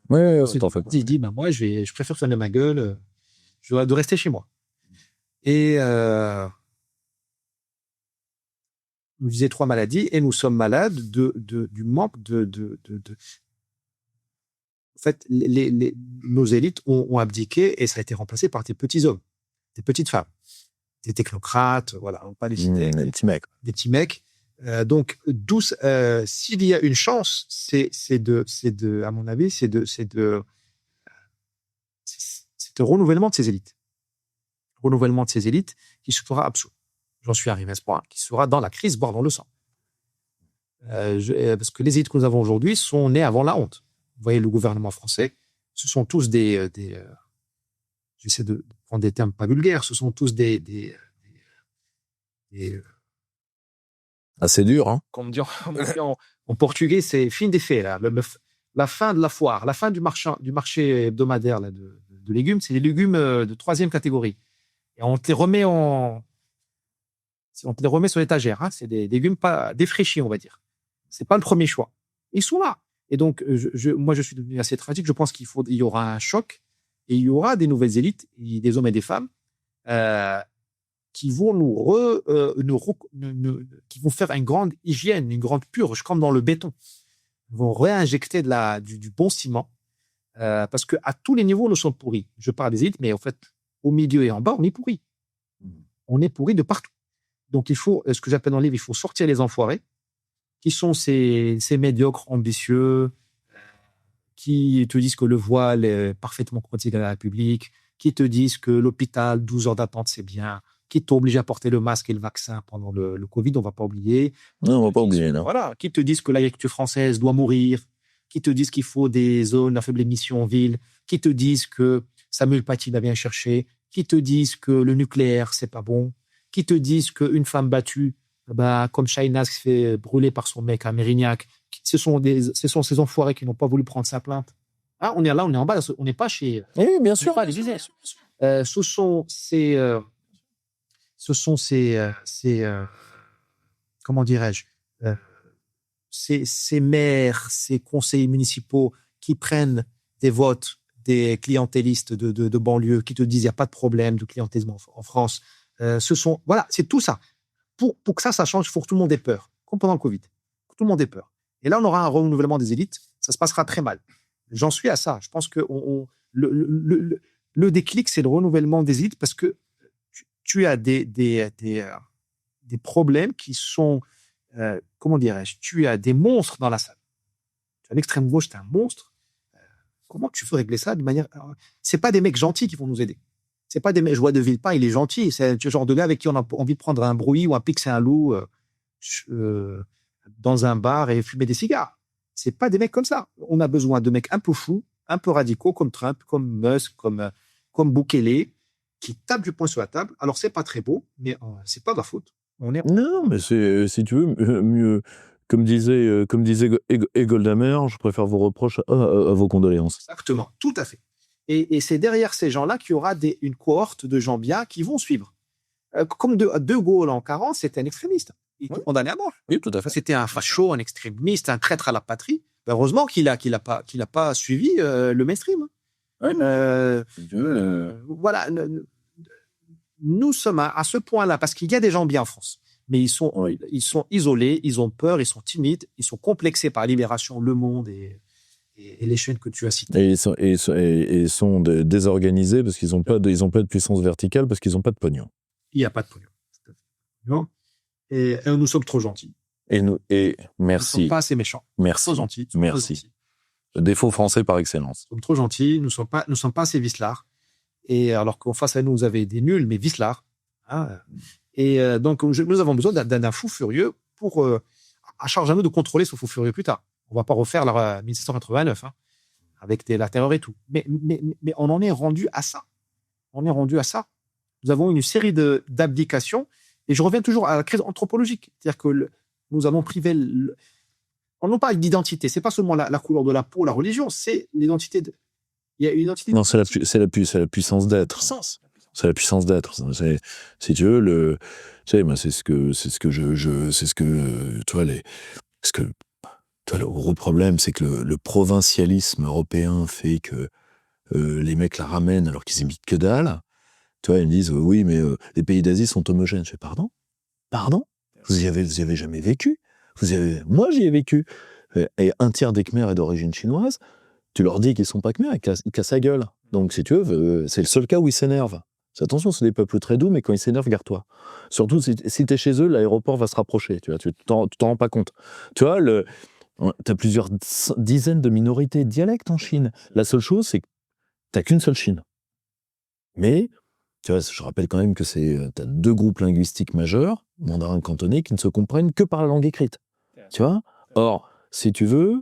Ouais, c'est en fait. Il dit, moi, je préfère fermer ma gueule. Je dois rester chez moi. Et nous disait 3 maladies et nous sommes malades du manque En fait, nos élites ont abdiqué et ça a été remplacé par des petits hommes, des petites femmes, des technocrates, voilà, on ne pas les citer. Des petits mecs. Des petits mecs. Donc, s'il y a une chance, c'est à mon avis, c'est de renouvellement de ces élites. Renouvellement de ces élites qui sera absolu. J'en suis arrivé à ce point, qui sera dans la crise, voire dans le sang. Parce que les élites que nous avons aujourd'hui sont nées avant la honte. Vous voyez, le gouvernement français, ce sont tous j'essaie de prendre des termes pas vulgaires, ce sont tous des assez dur, hein. Comme on dit en portugais, c'est fin de feira, la fin de la foire, la fin du marché hebdomadaire là, de légumes, c'est les légumes de 3e catégorie. Et on te les remet sur l'étagère, hein. C'est des légumes pas défraîchis, on va dire. C'est pas le premier choix. Ils sont là. Et donc, moi, je suis devenu assez tragique. Je pense qu'il y aura un choc Et il y aura des nouvelles élites, des hommes et des femmes, qui vont qui vont faire une grande hygiène, une grande purge, comme dans le béton. Ils vont réinjecter du bon ciment, parce que à tous les niveaux, nous sommes pourris. Je parle des élites, mais en fait, au milieu et en bas, on est pourris. On est pourris de partout. Donc, il faut, ce que j'appelle dans le livre, il faut sortir les enfoirés, qui sont ces médiocres ambitieux, qui te disent que le voile est parfaitement contre la République, qui te disent que l'hôpital, 12 heures d'attente, c'est bien, qui t'obligent à porter le masque et le vaccin pendant le Covid, on ne va pas oublier. Non, on ne va pas oublier, non. Voilà, qui te disent que l'agriculture française doit mourir, qui te disent qu'il faut des zones à faible émission en ville, qui te disent que Samuel Paty n'a bien cherché, qui te disent que le nucléaire, c'est pas bon, qui te disent qu'une femme battue, comme Shahinaz qui se fait brûler par son mec à Mérignac, ce sont ces enfoirés qui n'ont pas voulu prendre sa plainte. Ah, on est là, on est en bas, on n'est pas chez... Oui, bien sûr. Pas les users. Ce sont ces comment dirais-je, ces maires, ces conseillers municipaux qui prennent des votes des clientélistes de banlieue qui te disent il n'y a pas de problème de clientélisme en France. Voilà, c'est tout ça. Pour que ça change, il faut que tout le monde ait peur, comme pendant le Covid. Que tout le monde ait peur. Et là, on aura un renouvellement des élites. Ça se passera très mal. J'en suis à ça. Je pense que le déclic, c'est le renouvellement des élites parce que tu as des problèmes qui sont, comment dirais-je, tu as des monstres dans la salle. Tu as l'extrême gauche, tu as un monstre. Comment tu veux régler ça de manière... C'est pas des mecs gentils qui vont nous aider. C'est pas des mecs... Je vois de Villepin, il est gentil. C'est le genre de gars avec qui on a envie de prendre un brouillis ou un pique, c'est un loup dans un bar et fumer des cigares. C'est pas des mecs comme ça. On a besoin de mecs un peu fous, un peu radicaux, comme Trump, comme Musk, comme Bukele, qui tapent du poing sur la table. Alors, c'est pas très beau, mais c'est pas de la faute. Non, mais c'est, si tu veux, mieux... Comme disait Golda Meir, je préfère vos reproches à vos condoléances. Exactement, tout à fait. Et c'est derrière ces gens-là qu'il y aura une cohorte de gens bien qui vont suivre. Comme De Gaulle en 40, c'était un extrémiste. Il était condamné à mort. Oui, tout à fait. C'était un facho, un extrémiste, un traître à la patrie. Heureusement qu'il a pas suivi le mainstream. Oui, voilà. Nous sommes à ce point-là parce qu'il y a des gens bien en France. Mais ils sont isolés, ils ont peur, ils sont timides, ils sont complexés par Libération, Le Monde et les chaînes que tu as citées. Et ils sont désorganisés parce qu'ils n'ont pas de puissance verticale, parce qu'ils n'ont pas de pognon. Il n'y a pas de pognon. Et nous sommes trop gentils. Et merci. Nous ne sommes pas assez méchants. Merci. Trop gentils. Merci. Le défaut français par excellence. Nous sommes trop gentils, nous ne sommes pas assez vicelards. Et alors qu'en face à nous, vous avez des nuls, mais vicelards. Et donc, nous avons besoin d'un fou furieux pour, à charge à nous de contrôler ce fou furieux plus tard. On ne va pas refaire la 1789, avec la terreur et tout. Mais on en est rendu à ça. Nous avons une série d'abdications. Et je reviens toujours à la crise anthropologique. C'est-à-dire que nous avons privé... On n'a pas d'identité. Ce n'est pas seulement la couleur de la peau, la religion, c'est l'identité. Il y a une identité. Non, c'est la puissance d'être. C'est la puissance d'être. Si tu veux, moi, c'est ce que le gros problème, c'est que le provincialisme européen fait que les mecs la ramènent alors qu'ils imitent que dalle. Tu vois, ils me disent oui, mais les pays d'Asie sont homogènes. Je fais pardon. Vous y avez jamais vécu. Moi, j'y ai vécu. Et un tiers des Khmers est d'origine chinoise. Tu leur dis qu'ils sont pas Khmers, ils cassent la gueule. Donc, si tu veux, c'est le seul cas où ils s'énervent. Attention, c'est des peuples très doux, mais quand ils s'énervent, garde-toi. Surtout si tu es chez eux, l'aéroport va se rapprocher. Tu vois, tu t'en rends pas compte. Tu vois, tu as plusieurs dizaines de minorités de dialectes en Chine. La seule chose, c'est que tu n'as qu'une seule Chine. Mais, tu vois, je rappelle quand même que tu as 2 groupes linguistiques majeurs, mandarin et cantonais, qui ne se comprennent que par la langue écrite. Tu vois ? Or, si tu veux,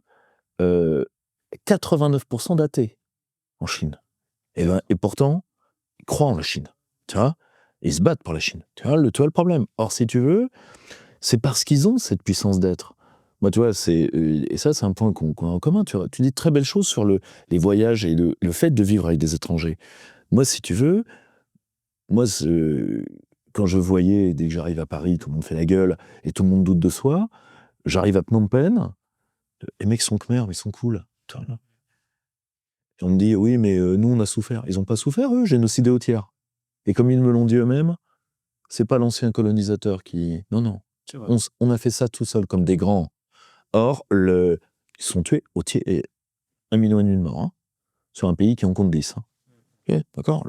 89% d'athées en Chine. Et pourtant, ils croient en la Chine, tu vois, ils se battent pour la Chine, tu vois le problème. Or, si tu veux, c'est parce qu'ils ont cette puissance d'être. Moi, tu vois, et ça, c'est un point qu'on a en commun, tu vois. Tu dis de très belles choses sur les voyages et le fait de vivre avec des étrangers. Moi, si tu veux, quand je voyais, dès que j'arrive à Paris, tout le monde fait la gueule et tout le monde doute de soi, j'arrive à Phnom Penh, les mecs sont khmers, mais ils sont cool. On me dit, oui, mais nous, on a souffert. Ils n'ont pas souffert, eux, génocidés au tiers. Et comme ils me l'ont dit eux-mêmes, c'est pas l'ancien colonisateur qui... Non. On a fait ça tout seul, comme des grands. Or, ils sont tués au tiers, 1,5 million de morts, hein, sur un pays qui en compte 10. Hein. Okay, d'accord.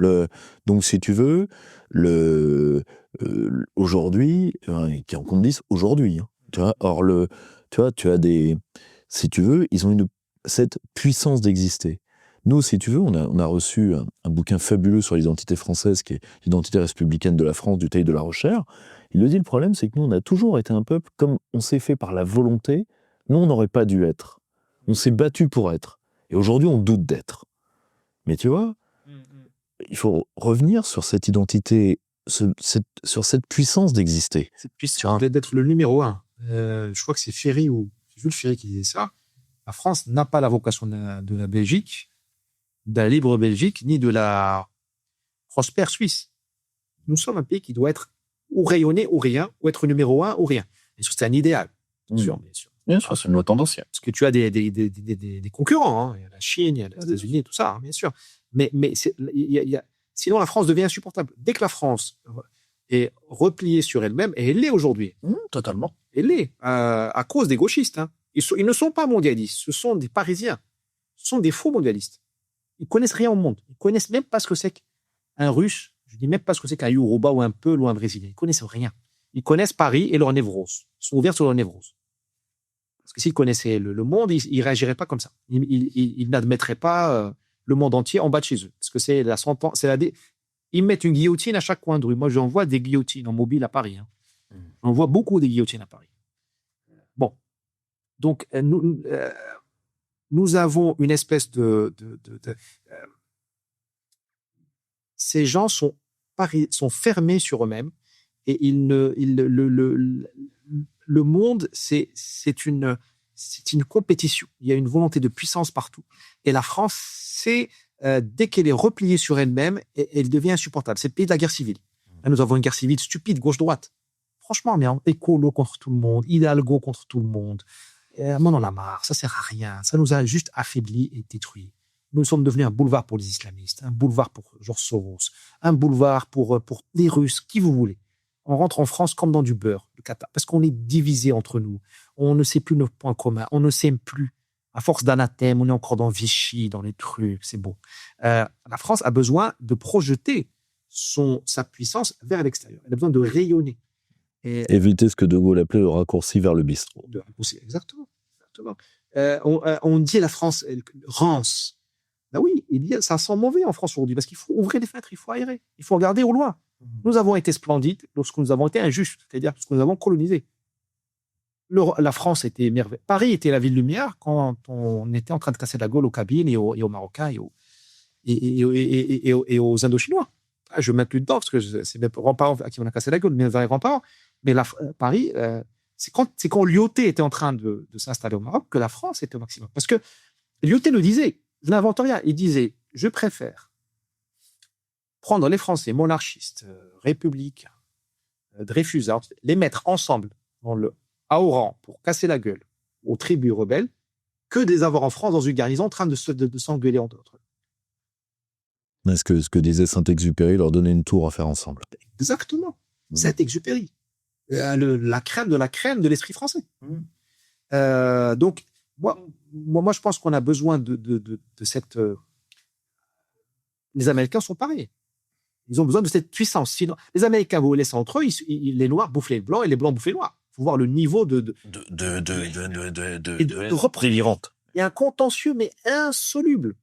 Donc, si tu veux, aujourd'hui, qui en compte 10 aujourd'hui. Hein, tu vois, or, tu as des... Si tu veux, ils ont cette puissance d'exister. Nous, si tu veux, on a reçu un bouquin fabuleux sur l'identité française, qui est l'identité républicaine de la France, du Taille de la Rochère. Il le dit, le problème, c'est que nous, on a toujours été un peuple, comme on s'est fait par la volonté, nous, on n'aurait pas dû être. On s'est battu pour être. Et aujourd'hui, on doute d'être. Mais tu vois, il faut revenir sur cette identité, sur cette puissance d'exister. Cette puissance d'être le numéro 1. Je crois que c'est Ferry ou Jules Ferry qui disait ça. La France n'a pas la vocation de la Belgique, de la libre Belgique, ni de la prospère Suisse. Nous sommes un pays qui doit être ou rayonner ou rien, ou être numéro 1 ou rien. Bien sûr, c'est un idéal. Bien sûr. Bien sûr, c'est une loi tendancielle. Parce que tu as des concurrents. Hein. Il y a la Chine, il y a les États-Unis, tout ça, hein, bien sûr. Mais sinon, la France devient insupportable. Dès que la France est repliée sur elle-même, et elle l'est aujourd'hui. Totalement. Elle l'est, à cause des gauchistes. Hein. Ils ne sont pas mondialistes, ce sont des Parisiens. Ce sont des faux mondialistes. Ils connaissent rien au monde. Ils connaissent même pas ce que c'est qu'un Russe. Je dis même pas ce que c'est qu'un Yoruba ou un Peul ou un Brésilien. Ils connaissent rien. Ils connaissent Paris et leur névrose. Ils sont ouverts sur leur névrose. Parce que s'ils connaissaient le monde, ils réagiraient pas comme ça. Ils n'admettraient pas le monde entier en bas de chez eux. Parce que c'est la sentence, ils mettent une guillotine à chaque coin de rue. Moi, j'en vois des guillotines en mobile à Paris. Hein. On voit beaucoup de guillotines à Paris. Bon. Donc, nous avons une espèce ces gens sont fermés sur eux-mêmes et le monde, c'est une compétition. Il y a une volonté de puissance partout. Et la France, dès qu'elle est repliée sur elle-même, elle devient insupportable. C'est le pays de la guerre civile. Là, nous avons une guerre civile stupide, gauche-droite. Franchement, mais écolo contre tout le monde, Hidalgo contre tout le monde. On en a marre, ça sert à rien. Ça nous a juste affaiblis et détruits. Nous sommes devenus un boulevard pour les islamistes, un boulevard pour George Soros, un boulevard pour les Russes, qui vous voulez. On rentre en France comme dans du beurre, le Qatar, parce qu'on est divisés entre nous. On ne sait plus nos points communs, on ne s'aime plus. À force d'anathème, on est encore dans Vichy, dans les trucs, c'est bon. La France a besoin de projeter sa puissance vers l'extérieur. Elle a besoin de rayonner. Éviter ce que De Gaulle appelait le raccourci vers le bistrot. Exactement. On dit la France, elle rance. Ben oui, ça sent mauvais en France aujourd'hui, parce qu'il faut ouvrir les fenêtres, il faut aérer, il faut regarder au loin. Nous avons été splendides lorsque nous avons été injustes, c'est-à-dire lorsque nous avons colonisé. La France était merveilleuse. Paris était la ville lumière quand on était en train de casser la gueule aux Kabyles et aux Marocains et aux Indochinois. Je ne mets plus dedans, parce que c'est mes grands-parents à qui on a cassé la gueule, mes grands-parents. Mais Paris, c'est quand Lyautey était en train de s'installer au Maroc que la France était au maximum. Parce que Lyautey le disait, je n'invente rien, il disait, je préfère prendre les Français monarchistes, républicains, Dreyfusards, les mettre ensemble à Oran pour casser la gueule aux tribus rebelles, que des avoir en France dans une garnison en train de s'engueuler entre eux. Est-ce que ce que disait Saint-Exupéry, leur donner une tour à faire ensemble? Exactement. Saint-Exupéry. La crème de la crème de l'esprit français. Donc, moi, je pense qu'on a besoin de cette... Les Américains sont pareils. Ils ont besoin de cette puissance. Sinon, les Américains, vous les laissez entre eux, les Noirs bouffent les Blancs et les Blancs bouffent les Noirs. Il faut voir le niveau de délirante. Il y a un contentieux, mais insoluble.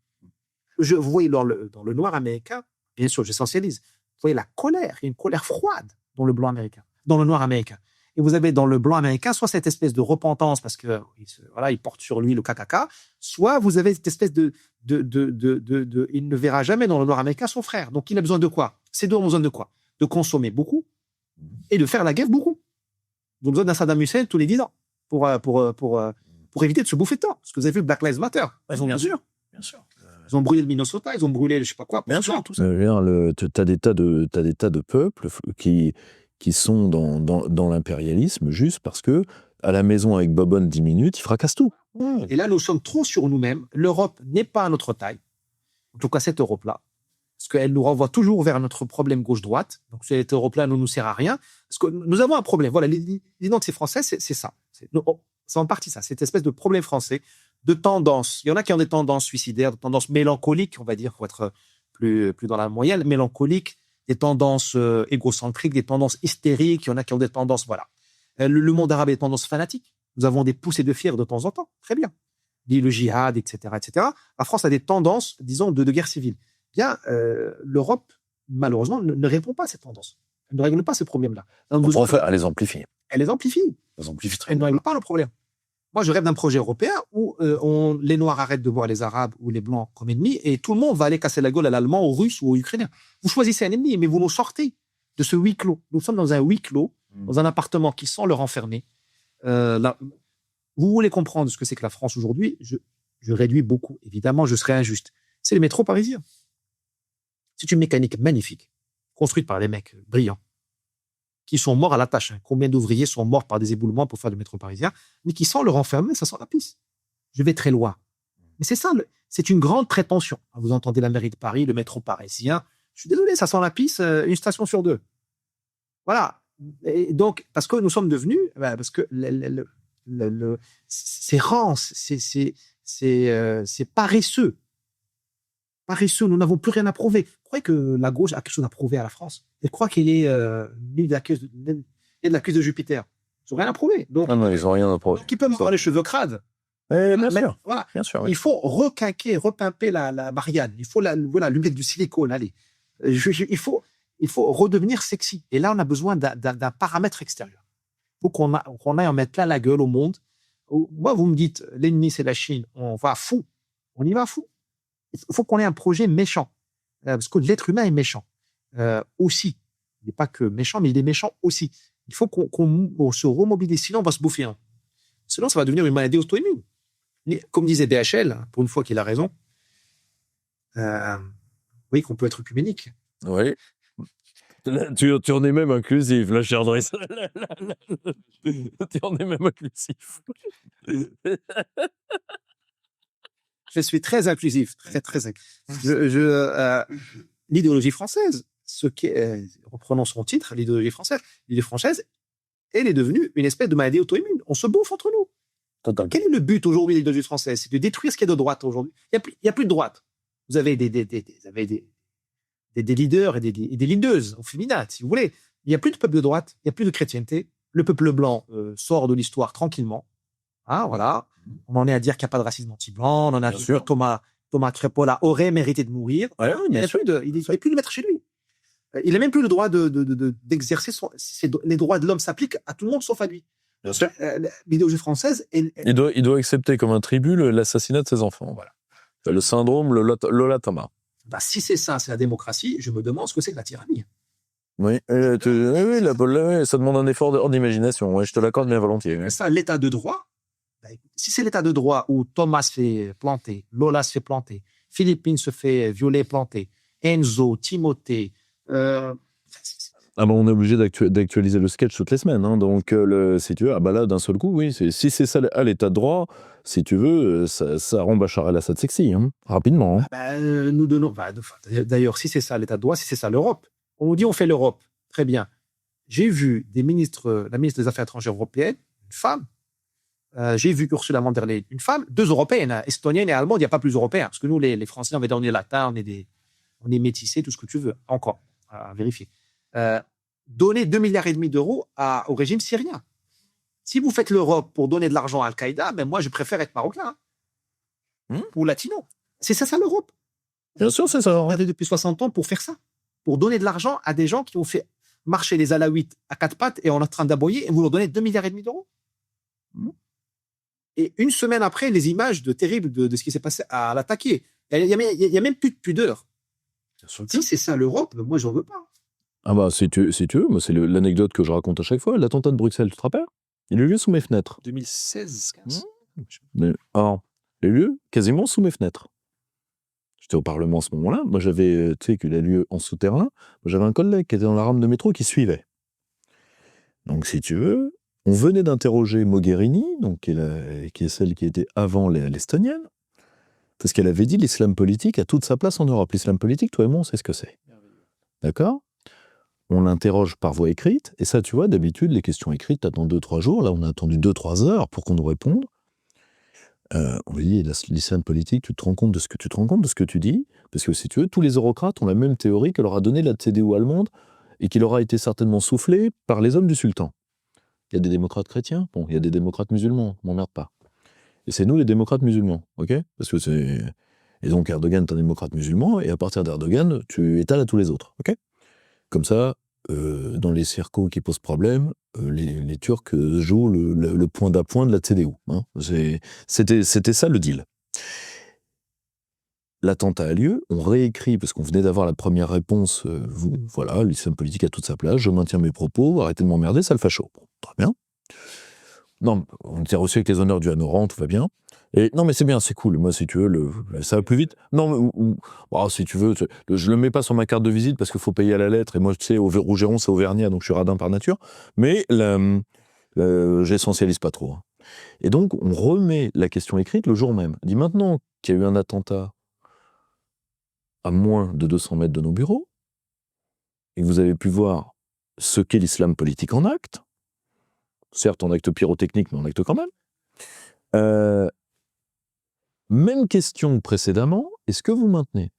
Vous voyez dans le noir américain, bien sûr, j'essentialise, vous voyez la colère, il y a une colère froide dans le blanc américain, dans le noir américain. Et vous avez dans le blanc américain soit cette espèce de repentance parce que il porte sur lui le KKK, soit vous avez cette espèce il ne verra jamais dans le noir américain son frère. Donc il a besoin de quoi? Ces deux ont besoin de quoi? De consommer beaucoup et de faire la guerre beaucoup. Ils ont besoin d'un Saddam Hussein tous les 10 ans pour éviter de se bouffer de temps. Parce que vous avez vu Black Lives Matter. Bien sûr. Ils ont brûlé le Minnesota, ils ont brûlé je sais pas quoi. Bien sûr. Tout ça. T'as des tas de peuples qui sont dans l'impérialisme juste parce que à la maison avec Bobonne 10 minutes, ils fracassent tout. Et là, nous sommes trop sur nous-mêmes. L'Europe n'est pas à notre taille. en tout cas cette Europe-là, parce qu'elle nous renvoie toujours vers notre problème gauche-droite. Donc cette Europe-là ne nous sert à rien, parce que nous avons un problème. Voilà, l'identité française, c'est ça. C'est en partie ça, cette espèce de problème français, de tendance. Il y en a qui ont des tendances suicidaires, des tendances mélancoliques, on va dire, pour être plus dans la moyenne, mélancoliques, des tendances égocentriques, des tendances hystériques. Il y en a qui ont des tendances, voilà. Le monde arabe a des tendances fanatiques. Nous avons des poussées de fièvre de temps en temps, très bien. Dit le djihad, etc., etc. La France a des tendances, disons, de guerre civile. Bien, l'Europe, malheureusement, ne répond pas à ces tendances. Elle ne règle pas ces problèmes-là. Elle les amplifie. Elle les amplifie. Elle amplifie très Elle ne bien. règle pas le problème. Moi, je rêve d'un projet européen où les Noirs arrêtent de voir les Arabes ou les Blancs comme ennemis et tout le monde va aller casser la gueule à l'Allemand, aux Russes ou aux Ukrainiens. Vous choisissez un ennemi, mais vous nous sortez de ce huis clos. Nous sommes dans un huis clos, dans un appartement qui sent leur enfermer. Vous voulez comprendre ce que c'est que la France aujourd'hui, je réduis beaucoup. Évidemment, je serai injuste. C'est le métro parisien. C'est une mécanique magnifique, construite par des mecs brillants, qui sont morts à la tâche. Combien d'ouvriers sont morts par des éboulements pour faire le métro parisien, mais qui sont leur enfermer, ça sent la pisse. Je vais très loin. Mais c'est ça, c'est une grande prétention. Vous entendez la mairie de Paris, le métro parisien. Je suis désolé, ça sent la pisse, une station sur deux. Voilà. Et donc, parce que nous sommes devenus, parce que c'est rance, c'est paresseux. Paresseux, nous n'avons plus rien à prouver. Vous croyez que la gauche a quelque chose à prouver à la France? Elle croit qu'elle est de l'accuse de Jupiter. Ils n'ont rien à prouver. Donc, Non, ils n'ont rien à prouver. Qui peut avoir les cheveux crades? Bien sûr. Voilà. Bien sûr, oui. Il faut repimper la Marianne. Il faut lui mettre du silicone. Allez. Il faut redevenir sexy. Et là, on a besoin d'un paramètre extérieur. Il faut qu'on aille en mettre plein la gueule au monde. Moi, vous me dites, l'ennemi, c'est la Chine. On va fou. On y va fou. Il faut qu'on ait un projet méchant. Parce que l'être humain est méchant. Aussi. Il n'est pas que méchant, mais il est méchant aussi. Il faut qu'on se remobilise. Sinon, on va se bouffer. Sinon, ça va devenir une maladie auto-immune. Comme disait DHL, pour une fois qu'il a raison, oui, qu'on peut être œcuménique. Oui. Là, tu en es même inclusif, là, cher Driss. Tu en es même inclusif. Je suis très inclusif, très. L'idéologie française, reprenons son titre, l'idéologie française, elle est devenue une espèce de maladie auto-immune. On se bouffe entre nous. Total. Quel est le but aujourd'hui de l'idéologie française? C'est de détruire ce qu'il y a de droite aujourd'hui. Il n'y a plus de droite. Vous avez des leaders et des leaders au féminin, si vous voulez. Il n'y a plus de peuple de droite, il n'y a plus de chrétienté. Le peuple blanc sort de l'histoire tranquillement. Voilà. On en est à dire qu'il n'y a pas de racisme anti-blanc. On en a dit que Thomas Crépol aurait mérité de mourir. Ouais, il n'a plus de le mettre chez lui. Il n'a même plus le droit d'exercer les droits de l'homme s'appliquent à tout le monde sauf à lui. Bien sûr. L'idéologie française, il doit accepter comme un tribut l'assassinat de ses enfants. Voilà. Le syndrome Lola Thomas. Si c'est ça, c'est la démocratie, je me demande ce que c'est que la tyrannie. Oui, ça demande un effort hors d'imagination. Ouais, je te l'accorde bien volontiers. Ouais. Ça, l'état de droit, si c'est l'état de droit où Thomas se fait planter, Lola se fait planter, Philippine se fait violer, planter, Enzo, Timothée... on est obligé d'actualiser le sketch toutes les semaines. Donc, si tu veux, là, d'un seul coup, oui, si c'est ça à l'état de droit, si tu veux, ça rend Bachar el-Assad sexy, rapidement. Nous donnons... D'ailleurs, si c'est ça l'état de droit, si c'est ça l'Europe, on nous dit on fait l'Europe. Très bien. J'ai vu la ministre des Affaires étrangères européenne, une femme. J'ai vu Ursula von der Leyen, une femme. 2 européennes, estoniennes et allemandes, il n'y a pas plus européens. Parce que nous, les Français, on est latins, on est métissés, tout ce que tu veux. Encore, à vérifier. Donner 2,5 milliards d'euros au régime syrien. Si vous faites l'Europe pour donner de l'argent à Al-Qaïda, moi, je préfère être marocain ou latino. C'est ça l'Europe. Bien sûr, c'est ça. On a depuis 60 ans pour faire ça. Pour donner de l'argent à des gens qui ont fait marcher les Alaouites à 4 pattes et on est en train d'aboyer et vous leur donnez 2,5 milliards d'euros. Et une semaine après, les images terribles de ce qui s'est passé à l'attaquer. Il n'y a même plus de pudeur. Si c'est ça l'Europe, moi, j'en veux pas. Si tu veux, moi, c'est l'anecdote que je raconte à chaque fois. L'attentat de Bruxelles, tu te rappelles? Il a eu lieu sous mes fenêtres. 2016, 15. Il a eu lieu quasiment sous mes fenêtres. J'étais au Parlement à ce moment-là. Moi, j'avais, qu'il a lieu en souterrain. Moi, j'avais un collègue qui était dans la rame de métro qui suivait. Donc, si tu veux, on venait d'interroger Mogherini, donc, qui est celle qui était avant l'estonienne. Parce qu'elle avait dit l'islam politique a toute sa place en Europe. L'islam politique, toi et moi, on sait ce que c'est. D'accord ? On l'interroge par voie écrite, et ça, tu vois, d'habitude, les questions écrites, t'attends 2-3 jours, là, on a attendu 2-3 heures pour qu'on nous réponde. On lui dit, l'islam politique, tu te rends compte de ce que tu te rends compte de ce que tu dis, parce que si tu veux, tous les eurocrates ont la même théorie que leur a donnée la CDU allemande, et qui leur a été certainement soufflée par les hommes du sultan. Il y a des démocrates chrétiens, bon, il y a des démocrates musulmans, m'emmerde pas. Et c'est nous les démocrates musulmans, ok ? Parce que c'est... Et donc Erdogan est un démocrate musulman, et à partir d'Erdogan, tu étales à tous les autres, ok ? Comme ça, dans les circos qui posent problème, les Turcs jouent le point d'appoint de la CDU. Hein. C'était ça le deal. L'attentat a lieu, on réécrit, parce qu'on venait d'avoir la première réponse, voilà, l'islam politique a toute sa place, je maintiens mes propos, arrêtez de m'emmerder, sale facho. Bon, très bien. Non, on était reçu avec les honneurs du Hanoran, tout va bien. Et non, mais c'est bien, c'est cool. Moi, si tu veux, ça va plus vite. Non, mais si tu veux, je le mets pas sur ma carte de visite parce qu'il faut payer à la lettre. Et moi, tu sais, au Rougeron, c'est auvergnat, donc je suis radin par nature. Mais j'essentialise pas trop. Hein. Et donc, on remet la question écrite le jour même. On dit maintenant qu'il y a eu un attentat à moins de 200 mètres de nos bureaux, et que vous avez pu voir ce qu'est l'islam politique en acte, certes en acte pyrotechnique, mais en acte quand même. Même question précédemment, est-ce que vous maintenez ?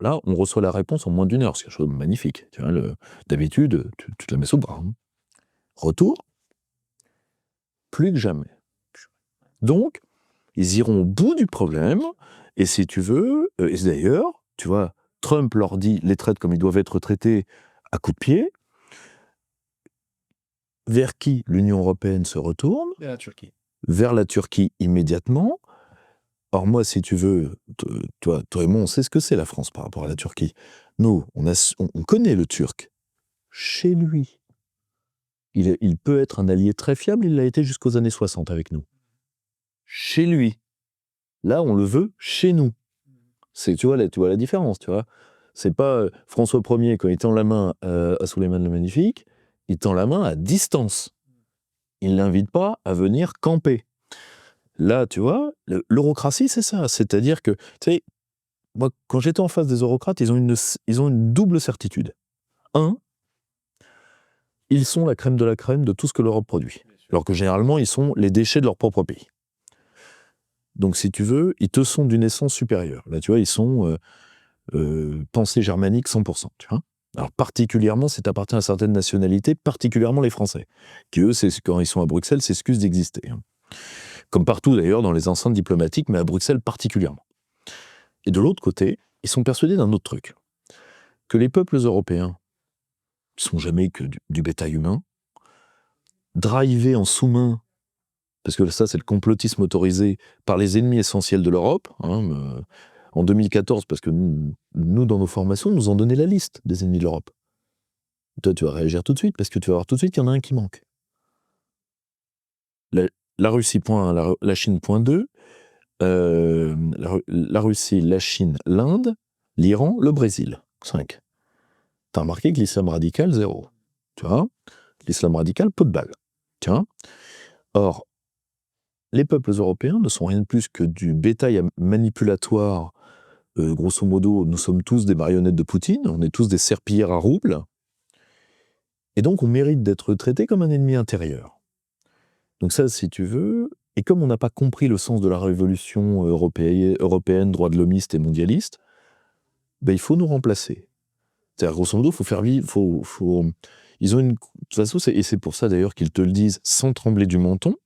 Là, on reçoit la réponse en moins d'1 heure, c'est quelque chose de magnifique. Tu vois, d'habitude, tu te la mets sous le bras. Hein. Retour, plus que jamais. Donc, ils iront au bout du problème, et si tu veux, et d'ailleurs, tu vois, Trump leur dit les traite comme ils doivent être traités à coups de pied. Vers qui l'Union européenne se retourne ? Vers la Turquie. Vers la Turquie immédiatement. Or moi, si tu veux, toi et moi, on sait ce que c'est la France par rapport à la Turquie. Nous, on connaît le Turc. Chez lui. Il peut être un allié très fiable, il l'a été jusqu'aux années 60 avec nous. Chez lui. Là, on le veut chez nous. Tu vois la différence, tu vois. C'est pas François Ier, quand il tend la main à Souleymane le Magnifique, il tend la main à distance. Il ne l'invite pas à venir camper. Là, tu vois, l'eurocratie, c'est ça. C'est-à-dire que, tu sais, moi, quand j'étais en face des eurocrates, ils ont une double certitude. Un, ils sont la crème de tout ce que l'Europe produit. Alors que généralement, ils sont les déchets de leur propre pays. Donc, si tu veux, ils te sont d'une essence supérieure. Là, tu vois, ils sont pensée germanique 100%, tu vois. Alors, particulièrement, c'est appartient à certaines nationalités, particulièrement les Français, qui, eux, quand ils sont à Bruxelles, s'excusent d'exister. Hein. Comme partout d'ailleurs dans les enceintes diplomatiques, mais à Bruxelles particulièrement. Et de l'autre côté, ils sont persuadés d'un autre truc, que les peuples européens ne sont jamais que du bétail humain, drivés en sous-main, parce que ça c'est le complotisme autorisé par les ennemis essentiels de l'Europe, hein, en 2014, parce que nous, dans nos formations, nous en donnait la liste des ennemis de l'Europe. Toi, tu vas réagir tout de suite, parce que tu vas voir tout de suite qu'il y en a un qui manque. La Russie, point 1, la Chine, point 2, la Russie, la Chine, l'Inde, l'Iran, le Brésil, 5. T'as remarqué que l'islam radical, 0. Tu vois ? L'islam radical, peu de balles. Tu vois ? Or, les peuples européens ne sont rien de plus que du bétail manipulatoire. Grosso modo, nous sommes tous des marionnettes de Poutine, on est tous des serpillères à roubles. Et donc, on mérite d'être traité comme un ennemi intérieur. Donc ça, si tu veux, et comme on n'a pas compris le sens de la révolution européenne, droit de l'homiste et mondialiste, ben, il faut nous remplacer. C'est-à-dire, grosso modo, il faut faire vivre, ils ont une... De toute façon, et c'est pour ça d'ailleurs qu'ils te le disent sans trembler du menton.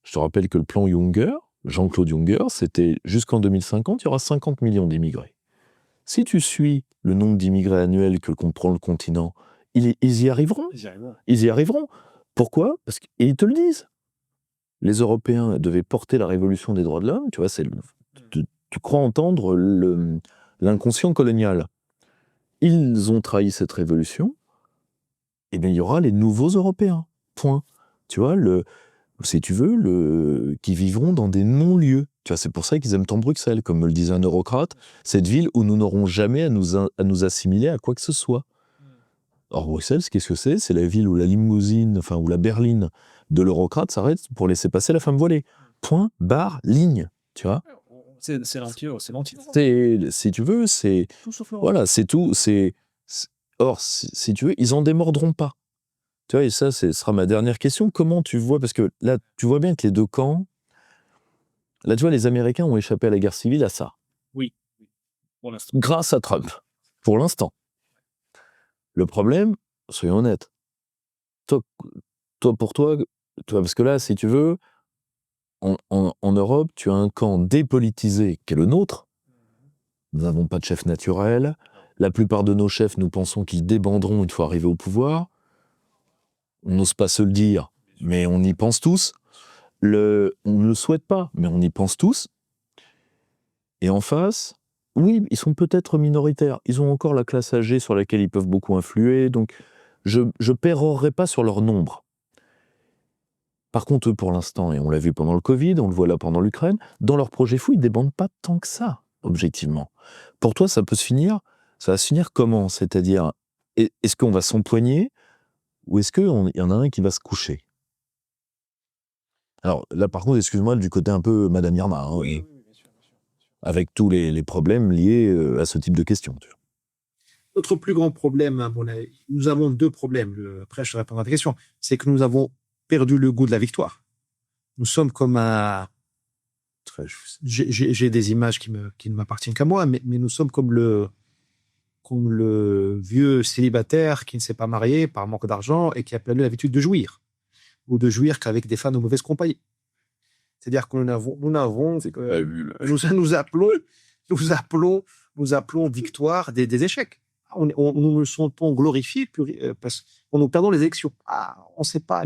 Je te rappelle que le plan Juncker, Jean-Claude Juncker, c'était jusqu'en 2050, il y aura 50 millions d'immigrés. Si tu suis le nombre d'immigrés annuels que comprend le continent, ils y arriveront. Ils y arriveront. Pourquoi ? Et ils te le disent. Les Européens devaient porter la révolution des droits de l'homme, tu vois, tu crois entendre l'inconscient colonial. Ils ont trahi cette révolution, et bien il y aura les nouveaux Européens. Point. Tu vois, si tu veux, qui vivront dans des non-lieux. Tu vois, c'est pour ça qu'ils aiment tant Bruxelles, comme me le disait un eurocrate, cette ville où nous n'aurons jamais à nous assimiler à quoi que ce soit. Or, Bruxelles, qu'est-ce que c'est ? C'est la ville où la limousine, enfin, où la berline de l'eurocrate s'arrête pour laisser passer la femme voilée. Point, barre, ligne, tu vois ? C'est l'anti. Si tu veux, c'est Tout sauf l'Europe. voilà, c'est tout. Or, si tu veux, ils en démordront pas. Tu vois, et ça, ce sera ma dernière question. Comment tu vois, parce que là, tu vois bien que les deux camps, là, tu vois, les Américains ont échappé à la guerre civile à ça, Oui. Pour l'instant. grâce à Trump, pour l'instant. Le problème, soyons honnêtes, pour toi, parce que là, si tu veux, en Europe, tu as un camp dépolitisé qui est le nôtre. Nous n'avons pas de chef naturel. La plupart de nos chefs, nous pensons qu'ils débanderont une fois arrivés au pouvoir. On n'ose pas se le dire, mais on y pense tous. On ne le souhaite pas, mais on y pense tous. Et en face, oui, ils sont peut-être minoritaires. Ils ont encore la classe âgée sur laquelle ils peuvent beaucoup influer. Donc, je ne pérorerai pas sur leur nombre. Par contre, eux, pour l'instant, et on l'a vu pendant le Covid, on le voit là pendant l'Ukraine, dans leur projet fou, ils ne débandent pas tant que ça, objectivement. Pour toi, ça va se finir comment? C'est-à-dire, est-ce qu'on va s'empoigner ou est-ce qu'il y en a un qui va se coucher? Alors là, par contre, excuse-moi, du côté un peu Madame Irma, hein, Oui, bien sûr. avec tous les problèmes liés à ce type de questions. Tu vois. Notre plus grand problème, à mon avis, nous avons deux problèmes. Après, je réponds à ta question. C'est que nous avons perdu le goût de la victoire. Nous sommes comme un. J'ai des images qui ne m'appartiennent qu'à moi, mais nous sommes comme le vieux célibataire qui ne s'est pas marié par manque d'argent et qui a perdu l'habitude de jouir, ou de jouir qu'avec des femmes de mauvaise compagnie. C'est-à-dire que nous appelons victoire des échecs. Nous nous sentons glorifiés parce qu'on nous perdons les élections. On sait pas,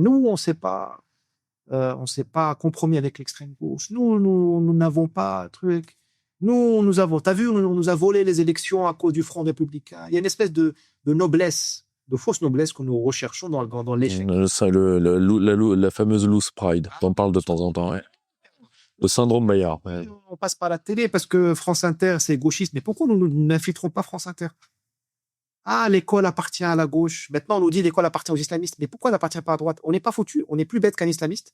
on s'est pas compromis avec l'extrême gauche. Nous n'avons pas truc. T'as vu, on nous a volé les élections à cause du Front républicain. Il y a une espèce de noblesse, de fausse noblesse que nous recherchons dans l'échec. La fameuse loose pride, dont on parle de temps en temps. Ouais. Le syndrome Bayard. Ouais. On passe par la télé parce que France Inter, c'est gauchiste. Mais pourquoi nous n'infiltrons pas France Inter? L'école appartient à la gauche. Maintenant, on nous dit l'école appartient aux islamistes. Mais pourquoi elle n'appartient pas à droite? On n'est pas foutu. On est plus bête qu'un islamiste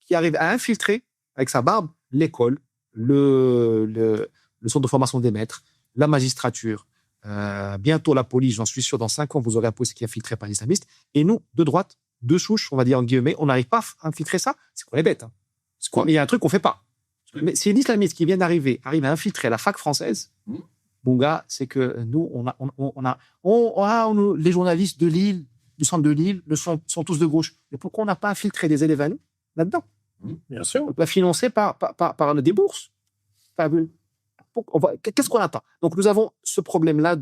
qui arrive à infiltrer, avec sa barbe, l'école, le centre de formation des maîtres, la magistrature, bientôt la police, j'en suis sûr, dans 5 ans, vous aurez un poste qui est infiltré par l'islamiste. Et nous, de droite, de souche, on va dire en guillemets, on n'arrive pas à infiltrer ça. C'est qu'on est bête. Hein. Il y a un truc qu'on fait pas. Mais si l'islamiste qui vient d'arriver arrive à infiltrer la fac française, mon gars, c'est que nous, les journalistes de Lille, du centre de Lille, sont tous de gauche. Mais pourquoi on n'a pas infiltré des élèves à nous là-dedans? Bien sûr. On va financer par des bourses. Qu'est-ce qu'on attend? Donc, nous avons ce problème-là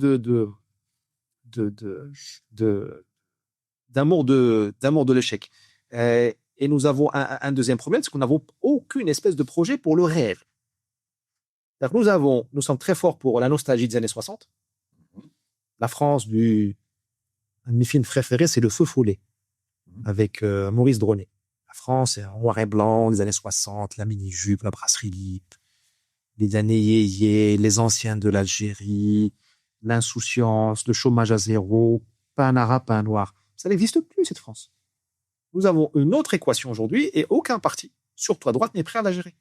d'amour de l'échec. Et nous avons un deuxième problème, c'est qu'on n'avons aucune espèce de projet pour le réel. Nous sommes très forts pour la nostalgie des années 60. La France, un de mes films préférés, c'est Le Feu Follet, avec Maurice Dronet. La France, c'est en noir et blanc, les années 60, la mini-jupe, la brasserie libre, les années yéyé, les anciens de l'Algérie, l'insouciance, le chômage à zéro, pas un arabe, pas un noir. Ça n'existe plus, cette France. Nous avons une autre équation aujourd'hui et aucun parti, surtout à droite, n'est prêt à la gérer.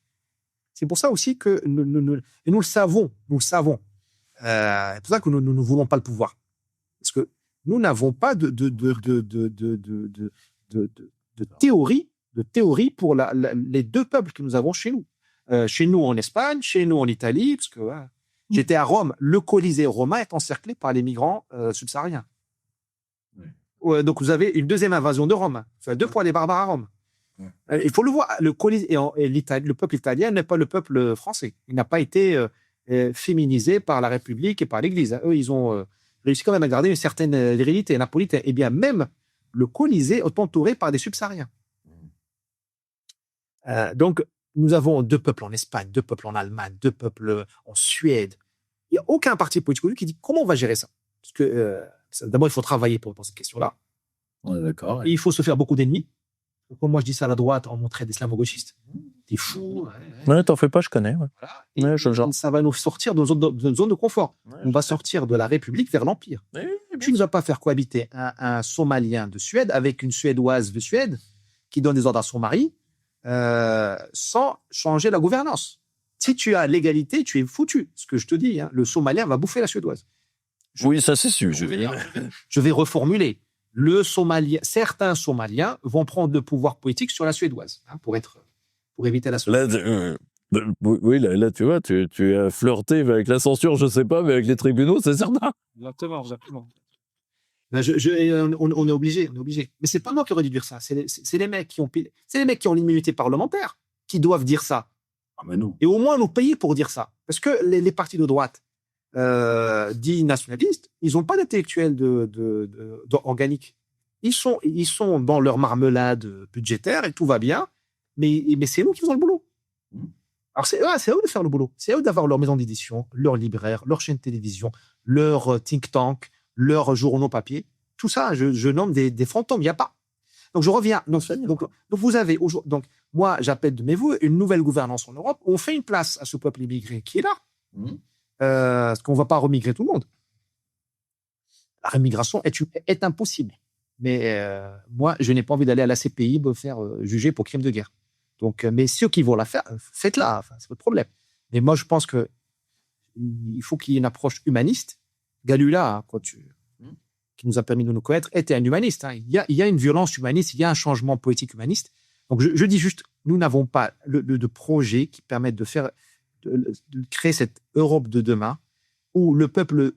C'est pour ça aussi que nous le savons. C'est pour ça que nous ne voulons pas le pouvoir. Parce que nous n'avons pas de théorie pour les deux peuples que nous avons chez nous. Chez nous en Espagne, chez nous en Italie, parce que j'étais à Rome, le Colisée romain est encerclé par les migrants subsahariens. Donc vous avez une deuxième invasion de Rome. Enfin, 2 fois les barbares à Rome. Il faut le voir. Le peuple italien n'est pas le peuple français. Il n'a pas été féminisé par la République et par l'Église. Eux, ils ont réussi quand même à garder une certaine virilité napolitaine. Et bien même le Colisée est entouré par des subsahariens. Donc nous avons 2 peuples en Espagne, 2 peuples en Allemagne, 2 peuples en Suède. Il n'y a aucun parti politique qui dit comment on va gérer ça. Parce que d'abord, il faut travailler pour cette question-là. On est d'accord. Et il faut se faire beaucoup d'ennemis. Comme moi, je dis ça à la droite, on montrait d'islamo-gauchistes. T'es fou. Ouais, t'en fais pas, je connais. Ouais. Voilà. Ouais, ça va nous sortir d'une zone de confort. Ouais, on va sortir de la République vers l'Empire. Tu ne vas pas faire cohabiter un Somalien de Suède avec une Suédoise de Suède qui donne des ordres à son mari sans changer la gouvernance. Si tu as l'égalité, tu es foutu. Ce que je te dis, hein, le Somalien va bouffer la Suédoise. Oui, ça c'est sûr. Je vais reformuler. Certains Somaliens vont prendre le pouvoir politique sur la Suédoise, hein, pour éviter la Suédoise. Là, tu vois, tu as flirté avec la censure, je sais pas, mais avec les tribunaux, c'est certain. Exactement. Ben, on est obligé. Mais c'est pas moi qui aurais dû dire ça. C'est les mecs qui ont l'immunité parlementaire qui doivent dire ça. Ah, mais non. Et au moins nous payer pour dire ça. Parce que les partis de droite, dits nationalistes, ils n'ont pas d'intellectuels organiques. Ils sont dans leur marmelade budgétaire et tout va bien, mais c'est nous qui faisons le boulot. Alors c'est à eux de faire le boulot. C'est à eux d'avoir leur maison d'édition, leur libraire, leur chaîne de télévision, leur think tank, leurs journaux papier. Tout ça, je nomme des fantômes. Il n'y a pas. Donc je reviens. Donc vous avez aujourd'hui. Donc moi, j'appelle de mes voeux une nouvelle gouvernance en Europe. On fait une place à ce peuple immigré qui est là. Parce qu'on ne va pas remigrer tout le monde. La rémigration est impossible. Mais moi, je n'ai pas envie d'aller à la CPI me faire juger pour crime de guerre. Donc, mais ceux qui vont la faire, faites-la. Enfin, c'est votre problème. Mais moi, je pense que il faut qu'il y ait une approche humaniste. Galula, hein, qui nous a permis de nous connaître, était un humaniste. Hein. Il y a une violence humaniste, il y a un changement politique humaniste. Donc, je dis juste, nous n'avons pas de projet qui permette de créer cette Europe de demain où le peuple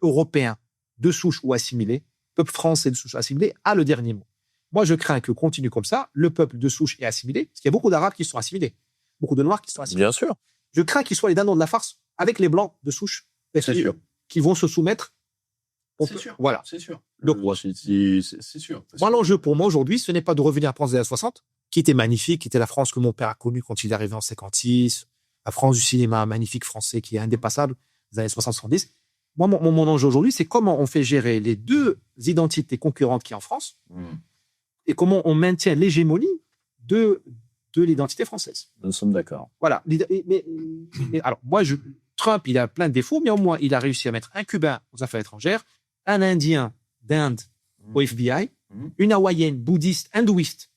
européen de souche ou assimilé, le peuple français de souche assimilé, a le dernier mot. Moi, je crains que continue comme ça, le peuple de souche est assimilé, parce qu'il y a beaucoup d'Arabes qui sont assimilés, beaucoup de Noirs qui sont assimilés. Bien sûr. Je crains qu'ils soient les dindons de la farce avec les Blancs de souche, C'est sûr. qui vont se soumettre. C'est sûr. Voilà. C'est sûr. Donc, c'est sûr. moi, l'enjeu pour moi aujourd'hui, ce n'est pas de revenir à la France des années 60, qui était magnifique, qui était la France que mon père a connue quand il est arrivé en 56, la France du cinéma magnifique français qui est indépassable des années 60-70. Moi, mon enjeu aujourd'hui, c'est comment on fait gérer les deux identités concurrentes qu'il y a en France et comment on maintient l'hégémonie de l'identité française. Nous sommes d'accord. Voilà. Mais alors, moi, Trump, il a plein de défauts, mais au moins, il a réussi à mettre un Cubain aux affaires étrangères, un Indien d'Inde au FBI, une Hawaïenne bouddhiste, hindouiste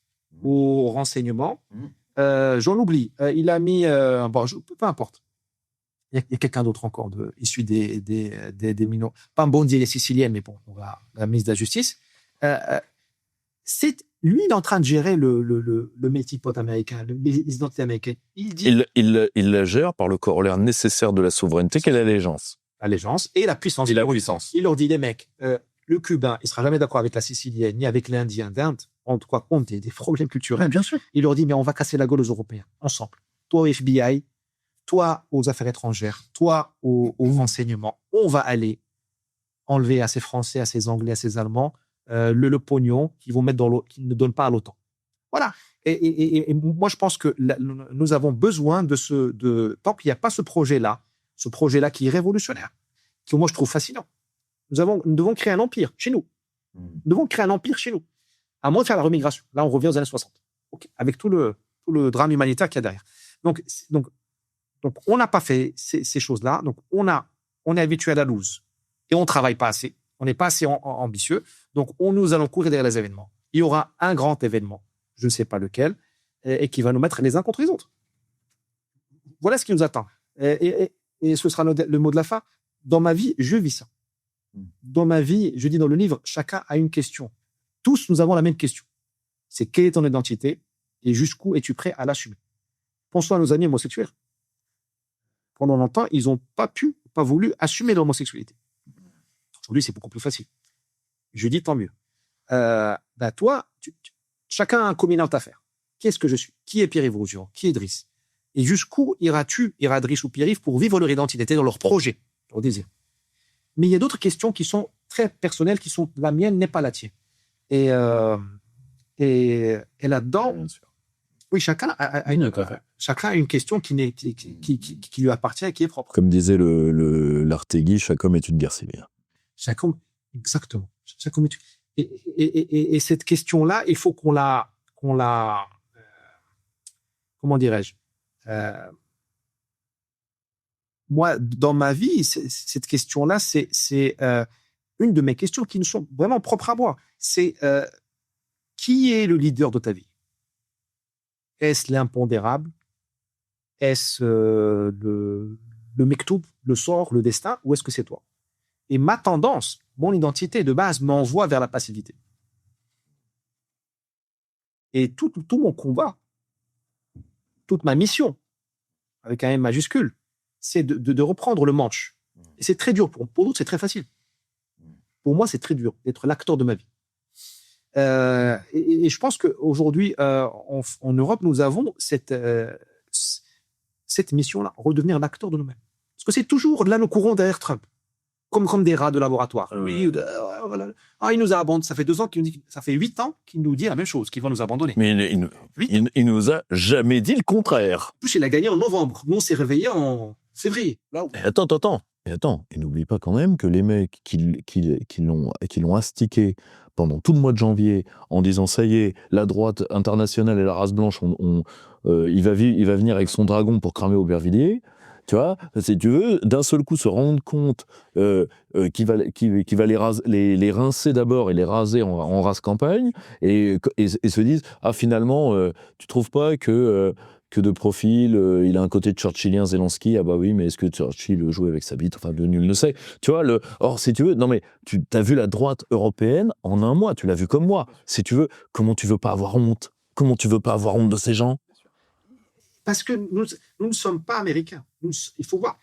au renseignement. J'en oublie. Il a mis... peu importe. Il y a quelqu'un d'autre encore issu des minorités. Pambondi, les Siciliennes, mais bon, la ministre de la Justice. Lui, il est en train de gérer le melting pot américain, les identités américaines. Il la gère par le corollaire nécessaire de la souveraineté qu'est l'allégeance. L'allégeance et la puissance. Et la puissance. Il leur dit, les mecs, le Cubain, il sera jamais d'accord avec la Sicilienne, ni avec l'Indien d'Inde, en tout cas compte des problèmes culturels. Bien sûr. Il leur dit, mais on va casser la gueule aux Européens, ensemble. Toi au FBI, toi aux affaires étrangères, toi au renseignement. On va aller enlever à ces Français, à ces Anglais, à ces Allemands, le pognon qu'ils vont mettre qu'ils ne donnent pas à l'OTAN. Voilà. Et moi, je pense que nous avons besoin tant qu'il n'y a pas ce projet-là qui est révolutionnaire, que moi je trouve fascinant. Nous devons créer un empire chez nous. Nous devons créer un empire chez nous. À moins de faire la remigration. Là, on revient aux années 60. Okay. Avec tout le drame humanitaire qu'il y a derrière. Donc on n'a pas fait ces choses-là. Donc, on est habitué à la loose. Et on ne travaille pas assez. On n'est pas assez ambitieux. Donc, nous allons courir derrière les événements. Il y aura un grand événement, je ne sais pas lequel, et qui va nous mettre les uns contre les autres. Voilà ce qui nous attend. Et ce sera le mot de la fin. Dans ma vie, je vis ça. Dans ma vie, je dis dans le livre, chacun a une question. Tous, nous avons la même question. C'est quelle est ton identité et jusqu'où es-tu prêt à l'assumer? Pensons à nos amis homosexuels. Pendant longtemps, ils n'ont pas voulu assumer l'homosexualité. Aujourd'hui, c'est beaucoup plus facile. Je dis tant mieux. Toi, chacun a un coming out à faire. Qu'est-ce que je suis? Qui est Pierre-Yves Rougeon? Qui est Driss? Et jusqu'où ira Driss ou Pierre-Yves pour vivre leur identité dans leur projet, leur désir? Mais il y a d'autres questions qui sont très personnelles, qui sont la mienne n'est pas la tienne. Et là-dedans, oui, chacun a une question qui lui appartient et qui est propre. Comme disait l'Artegui, chaque homme est une guerre civile. Chaque homme, exactement. Chaque homme est et cette question-là, il faut qu'on la comment dirais-je? Moi, dans ma vie, cette question-là, c'est une de mes questions qui nous sont vraiment propres à moi. C'est qui est le leader de ta vie? Est-ce l'impondérable? Est-ce le mektoub, le sort, le destin, ou est-ce que c'est toi? Et ma tendance, mon identité de base m'envoie vers la passivité. Et tout mon combat, toute ma mission, avec un M majuscule, c'est de reprendre le manche. Et c'est très dur. Pour d'autres, c'est très facile. Pour moi, c'est très dur d'être l'acteur de ma vie. Et je pense qu'aujourd'hui, en Europe, nous avons cette mission-là, redevenir l'acteur de nous-mêmes. Parce que c'est toujours là, nous courons derrière Trump, comme des rats de laboratoire. Oui, voilà. Il nous a abandonné. Ça fait 2 ans qu'il nous dit, ça fait 8 ans qu'il nous dit la même chose, qu'il va nous abandonner. Mais il nous a jamais dit le contraire. En plus, il a gagné en novembre. Nous, on s'est réveillés en février. Là où... Et attends. Et n'oublie pas quand même que les mecs qui l'ont astiqué pendant tout le mois de janvier en disant ça y est, la droite internationale et la race blanche, il va venir avec son dragon pour cramer Aubervilliers. Tu vois, si tu veux, d'un seul coup se rendre compte qu'il va les rincer d'abord et les raser en race campagne et se disent finalement tu trouves pas que de profil il a un côté churchillien Zelensky, ah bah oui, mais est-ce que Churchill jouait avec sa bite, enfin nul ne sait, tu vois. Or si tu veux, non mais tu as vu la droite européenne en un mois, tu l'as vu comme moi, si tu veux, comment tu veux pas avoir honte de ces gens? Parce que nous ne sommes pas américains. Il faut voir.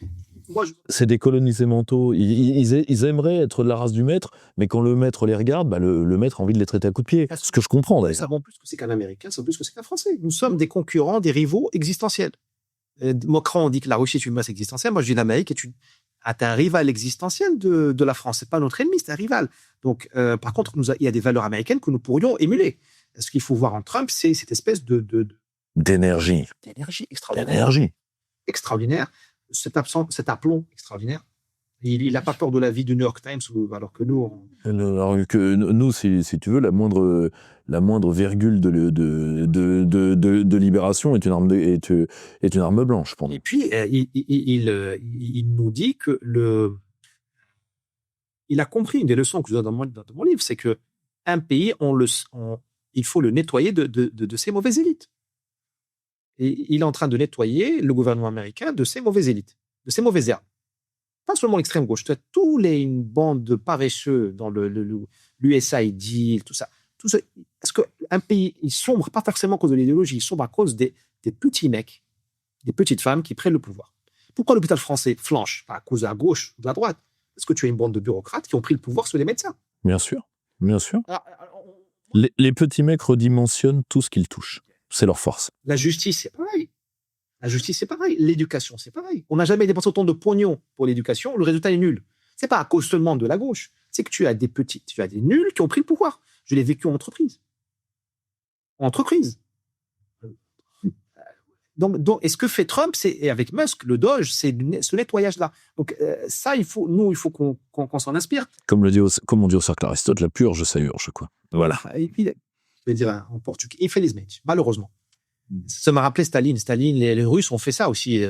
C'est des colonisés mentaux. Ils aimeraient être de la race du maître, mais quand le maître les regarde, le maître a envie de les traiter à coups de pied. Ce que je comprends d'ailleurs. Nous savons plus ce que c'est qu'un Américain, nous savons plus ce que c'est qu'un Français. Nous sommes des concurrents, des rivaux existentiels. Macron dit que la Russie est une menace existentielle. Moi, je dis l'Amérique est un rival existentiel de la France. C'est pas notre ennemi, c'est un rival. Donc, par contre, il y a des valeurs américaines que nous pourrions émuler. Ce qu'il faut voir en Trump, c'est cette espèce d'énergie extraordinaire, cet aplomb extraordinaire. Il n'a pas peur de la vie du New York Times, alors que nous, si tu veux, la moindre virgule de libération est une arme blanche pour nous. Et puis il nous dit que il a compris une des leçons que je donne dans mon livre, c'est que un pays, il faut le nettoyer de ses mauvaises élites. Et il est en train de nettoyer le gouvernement américain de ses mauvaises élites, de ses mauvaises herbes. Pas seulement l'extrême gauche, tu as une bande de paresseux dans l'USAID, tout ça. Parce qu'un pays, il sombre pas forcément à cause de l'idéologie, il sombre à cause des petits mecs, des petites femmes qui prennent le pouvoir. Pourquoi l'hôpital français flanche? Pas à cause de la gauche ou de la droite. Parce que tu as une bande de bureaucrates qui ont pris le pouvoir sur les médecins. Bien sûr. Les petits mecs redimensionnent tout ce qu'ils touchent. C'est leur force. La justice, c'est pareil. L'éducation, c'est pareil. On n'a jamais dépensé autant de pognon pour l'éducation. Le résultat est nul. C'est pas à cause seulement de la gauche. C'est que tu as des nuls qui ont pris le pouvoir. Je l'ai vécu en entreprise. Donc, et ce que fait Trump, et avec Musk, le Doge, c'est ce nettoyage-là. Donc, ça, il faut qu'on s'en inspire. Comme on dit au cercle Aristote, la purge, ça urge, quoi. Voilà. Et puis, je vais dire en portugais, infelizmente, malheureusement. Ça m'a rappelé Staline. Les Russes ont fait ça aussi,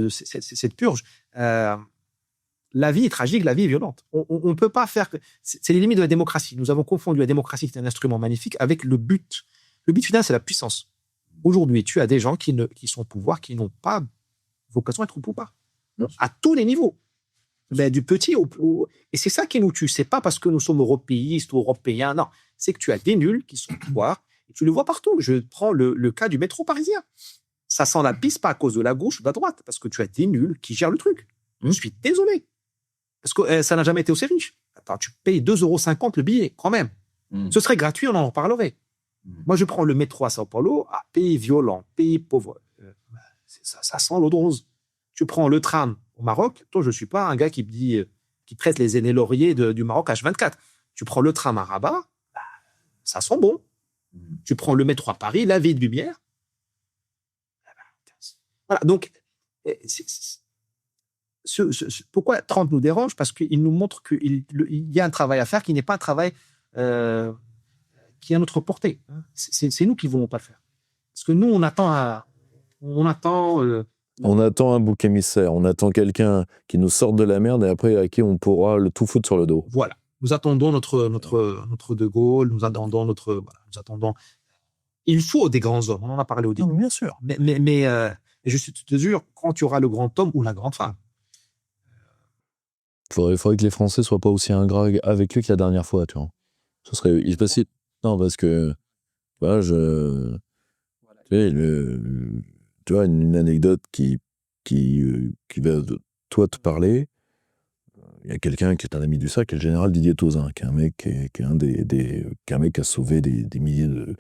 cette purge. La vie est tragique, la vie est violente. On ne peut pas faire... C'est les limites de la démocratie. Nous avons confondu la démocratie, qui est un instrument magnifique, avec le but. Le but final, c'est la puissance. Aujourd'hui, tu as des gens qui sont au pouvoir, qui n'ont pas vocation à être au pouvoir. À tous les niveaux. Mais du petit au... Et c'est ça qui nous tue. C'est pas parce que nous sommes européistes ou européens, non. C'est que tu as des nuls qui sont au pouvoir, et tu le vois partout. Je prends le cas du métro parisien. Ça sent la pisse pas à cause de la gauche ou de la droite, parce que tu as des nuls qui gèrent le truc. Je suis désolé. Parce que ça n'a jamais été aussi riche. Attends, tu payes 2,50 € le billet, quand même. Ce serait gratuit, on en parlerait. Moi, je prends le métro à Sao Paulo, pays violent, pays pauvre. Ça sent l'eau de rose. Tu prends le tram au Maroc. Toi, je ne suis pas un gars qui traite les aînés lauriers du Maroc H24. Tu prends le tram à Rabat, ça sent bon. Tu prends le métro à Paris, la ville de lumière. Voilà, donc, pourquoi Trump nous dérange? Parce qu'il nous montre qu'il y a un travail à faire qui n'est pas un travail qui est à notre portée. C'est nous qui ne voulons pas le faire. Parce que nous, on attend un bouc émissaire, on attend quelqu'un qui nous sorte de la merde et après à qui on pourra tout foutre sur le dos. Voilà. Nous attendons notre De Gaulle, nous attendons. Il faut des grands hommes. On en a parlé au début. Non, bien sûr. Mais Et je te jure, quand tu auras le grand homme ou la grande femme, Faudrait que les Français soient pas aussi ingrats avec lui que la dernière fois, tu vois. Ce serait... Non, parce que... Voilà, tu sais, tu vois, une anecdote qui va toi te parler. Il y a quelqu'un qui est un ami du SAC, qui est le général Didier Tauzin, qui est un mec qui est un qui est un mec qui a sauvé des milliers de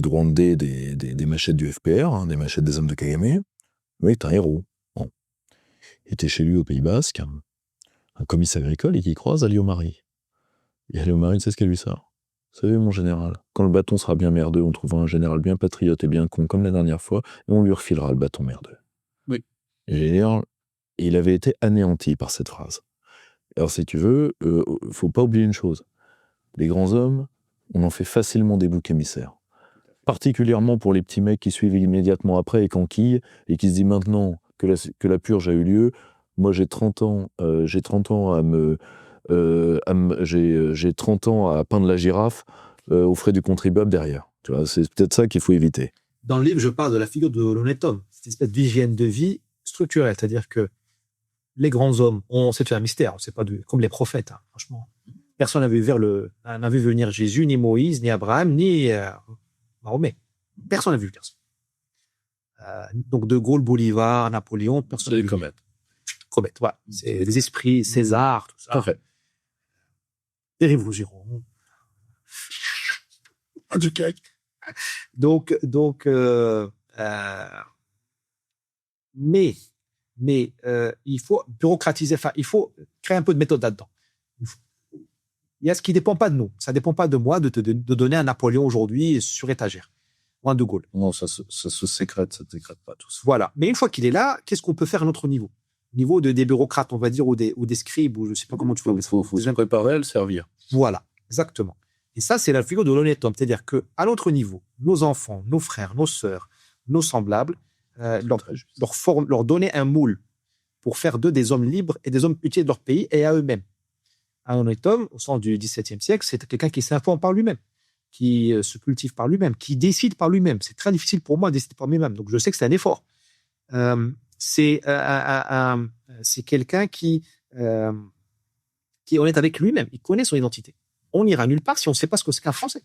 Rwandais des machettes du FPR, hein, des machettes des hommes de Kagame. Oui, c'est un héros. Bon. Il était chez lui au Pays Basque, un comice agricole, et qui croise Aliomari. Et Aliomari, tu sais ce qu'elle lui sort? Vous savez, mon général, quand le bâton sera bien merdeux, on trouvera un général bien patriote et bien con, comme la dernière fois, et on lui refilera le bâton merdeux. Oui. Et il avait été anéanti par cette phrase. Alors, si tu veux, faut pas oublier une chose. Les grands hommes, on en fait facilement des boucs émissaires. Particulièrement pour les petits mecs qui suivent immédiatement après et qu'enquillent, et qui se disent maintenant que la purge a eu lieu, moi j'ai 30 ans j'ai 30 ans à peindre la girafe aux frais du contribuable derrière. Tu vois, c'est peut-être ça qu'il faut éviter. Dans le livre, je parle de la figure de l'honnête homme, cette espèce d'hygiène de vie structurelle, c'est-à-dire que les grands hommes, on sait faire un mystère, c'est pas comme les prophètes, hein, franchement. Personne n'avait vu venir Jésus, ni Moïse, ni Abraham, ni Mahomet. Personne n'a vu venir ça. Donc De Gaulle, Bolivar, Napoléon, personne n'a vu venir. Comètes, voilà. C'est des esprits, César, tout ça. Parfait. Dérive Rougeron. Du cake. Mais il faut bureaucratiser, enfin, il faut créer un peu de méthode là-dedans. Il y a ce qui ne dépend pas de nous. Ça ne dépend pas de moi de donner un Napoléon aujourd'hui sur étagère. Ou un De Gaulle. Non, ça se sécrète, ça ne sécrète pas tout ça. Voilà. Mais une fois qu'il est là, qu'est-ce qu'on peut faire à notre niveau? Au niveau des bureaucrates, on va dire, ou des scribes, ou je ne sais pas comment tu peux. Il faut se préparer à le servir. Voilà, exactement. Et ça, c'est la figure de l'honnête homme. C'est-à-dire qu'à notre niveau, nos enfants, nos frères, nos sœurs, nos semblables, leur donner un moule pour faire d'eux des hommes libres et des hommes utiles de leur pays et à eux-mêmes. Un honnête homme, au sens du XVIIe siècle, c'est quelqu'un qui s'informe par lui-même, qui se cultive par lui-même, qui décide par lui-même. C'est très difficile pour moi de décider par lui-même. Donc, je sais que c'est un effort. C'est quelqu'un qui est honnête avec lui-même. Il connaît son identité. On n'ira nulle part si on ne sait pas ce que c'est qu'un Français.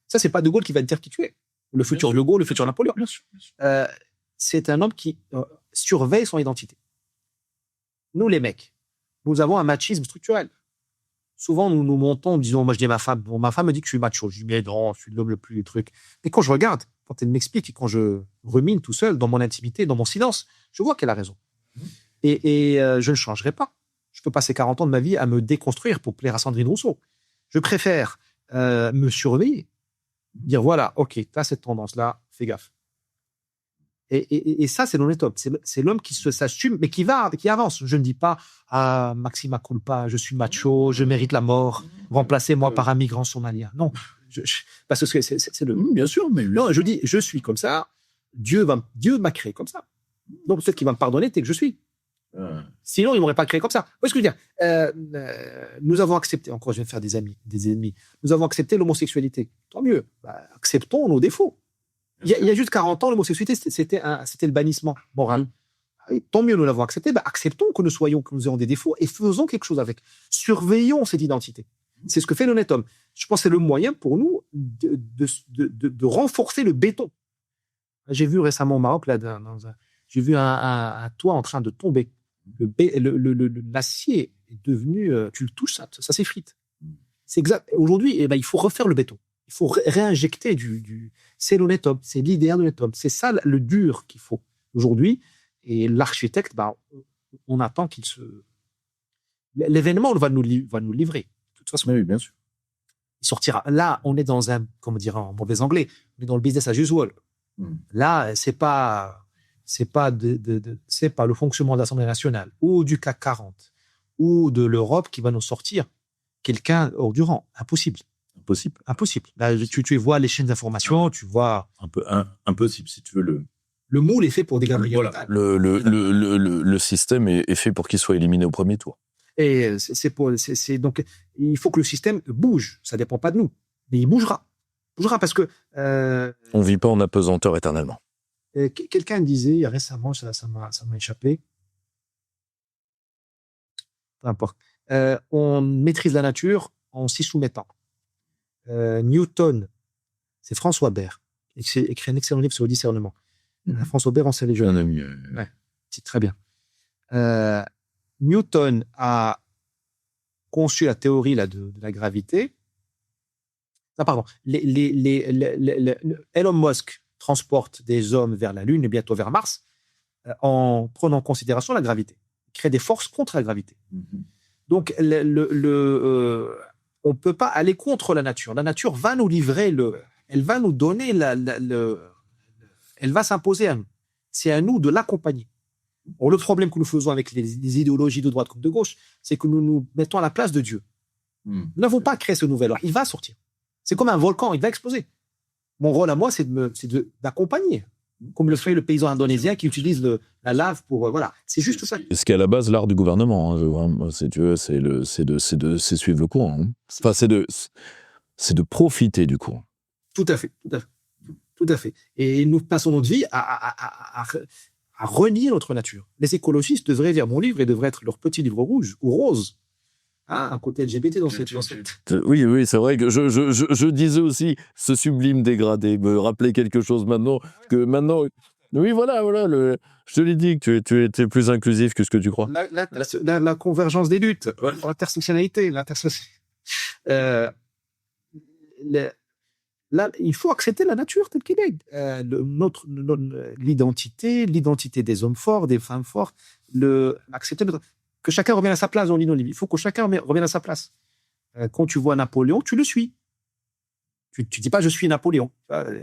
Ça, c'est pas De Gaulle qui va te dire qui tu es. Le futur De Gaulle, le futur Napoléon. Bien sûr. C'est un homme qui surveille son identité. Nous, les mecs, nous avons un machisme structurel. Souvent, nous nous montons, disons, moi je dis à ma femme, bon, ma femme me dit que je suis macho. Je dis, mais non, je suis l'homme le plus truc. Mais quand je regarde, quand elle m'explique et quand je rumine tout seul dans mon intimité, dans mon silence, je vois qu'elle a raison. Et je ne changerai pas. Je peux passer 40 ans de ma vie à me déconstruire pour plaire à Sandrine Rousseau. Je préfère me surveiller. Dire, voilà, ok, tu as cette tendance-là, fais gaffe. Et ça, c'est l'honnête homme. C'est l'homme qui s'assume, mais qui avance. Je ne dis pas, ah, Maxima culpa, je suis macho, je mérite la mort, remplacez-moi par un migrant somalien. Non, parce que c'est le. Bien sûr, mais. Non, je dis, je suis comme ça. Dieu m'a créé comme ça. Donc peut-être qu'il va me pardonner dès que je suis. Sinon, il m'aurait pas créé comme ça. Vous voyez ce que je veux dire? Nous avons accepté, encore je viens de faire des ennemis. Nous avons accepté l'homosexualité. Tant mieux. Acceptons nos défauts. Il y a juste 40 ans, l'homosexualité, c'était le bannissement moral. Tant mieux, nous l'avons accepté. Acceptons que nous ayons des défauts et faisons quelque chose avec. Surveillons cette identité. C'est ce que fait l'honnête homme. Je pense que c'est le moyen pour nous de renforcer le béton. J'ai vu récemment au Maroc, là, j'ai vu un toit en train de tomber. L'acier est devenu, tu le touches, ça s'effrite. C'est exact. Aujourd'hui, il faut refaire le béton. Il faut réinjecter c'est l'honnête homme, c'est l'idéal de l'honnête homme. C'est ça le dur qu'il faut aujourd'hui. Et l'architecte, on attend qu'il se. L'événement va nous livrer. De toute façon. Oui, bien sûr. Il sortira. Là, on est dans comment dire en mauvais anglais, on est dans le business as usual. Là, c'est pas le fonctionnement de l'Assemblée nationale ou du CAC 40 ou de l'Europe qui va nous sortir quelqu'un hors du rang. Impossible. Là, tu vois les chaînes d'information, tu vois. Impossible, si tu veux. Le moule est fait pour des Gabriel. Voilà. Le système est fait pour qu'il soit éliminé au premier tour. Et donc, il faut que le système bouge. Ça dépend pas de nous. Mais il bougera. Parce que. On vit pas en apesanteur éternellement. Quelqu'un disait récemment, ça m'a échappé. Peu importe. On maîtrise la nature en s'y soumettant. Newton, c'est François Bert, écrit un excellent livre sur le discernement. François Bert, enseigne les J'ai un jeunes. ami. Ouais, c'est très bien. Newton a conçu la théorie là, de la gravité. Ah, pardon. Elon Musk transporte des hommes vers la Lune et bientôt vers Mars en prenant en considération la gravité. Il crée des forces contre la gravité. Donc, on ne peut pas aller contre la nature. La nature va nous livrer elle va nous donner elle va s'imposer à nous. C'est à nous de l'accompagner. Or, le problème que nous faisons avec les idéologies de droite comme de gauche, c'est que nous nous mettons à la place de Dieu. Nous n'avons pas créé ce nouvel ordre. Il va sortir. C'est comme un volcan, il va exploser. Mon rôle à moi, c'est d'accompagner. Comme le fait le paysan indonésien qui utilise la lave pour... voilà, c'est juste ça. Ce qui est à la base l'art du gouvernement, hein, si tu veux, c'est suivre le courant. Hein. Enfin, c'est de profiter du courant. Tout à fait. Et nous passons notre vie à renier notre nature. Les écologistes devraient lire mon livre et devraient être leur petit livre rouge ou rose. Un côté LGBT dans cette... Oui, c'est vrai que je disais aussi ce sublime dégradé, me rappeler quelque chose maintenant, que maintenant... Oui, voilà, je te l'ai dit que tu étais plus inclusif que ce que tu crois. La convergence des luttes, l'intersectionnalité, là, il faut accepter la nature telle qu'elle est. L'identité des hommes forts, des femmes fortes, accepter que chacun revienne à sa place dans l'inaudible. Il faut que chacun revienne à sa place. Quand tu vois Napoléon, tu le suis. Tu dis pas je suis Napoléon.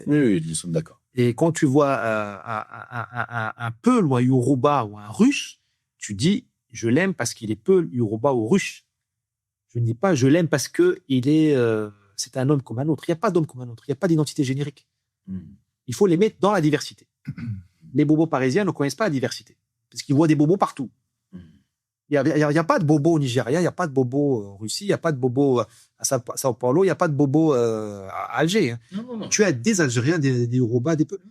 Oui, nous sommes d'accord. Et quand tu vois un Peul ou un Yoruba ou un Russe, tu dis je l'aime parce qu'il est Peul, Yoruba ou Russe. Je ne dis pas je l'aime parce que c'est un homme comme un autre. Il n'y a pas d'homme comme un autre. Il n'y a pas d'identité générique. Il faut les mettre dans la diversité. Les bobos parisiens ne connaissent pas la diversité parce qu'ils voient des bobos partout. Il n'y a pas de bobo au Nigeria, il n'y a pas de bobo en Russie, il n'y a pas de bobo à Sao Paulo, il n'y a pas de bobo à Alger. Hein. Non. Tu as des Algériens, des Yoruba, des peuples.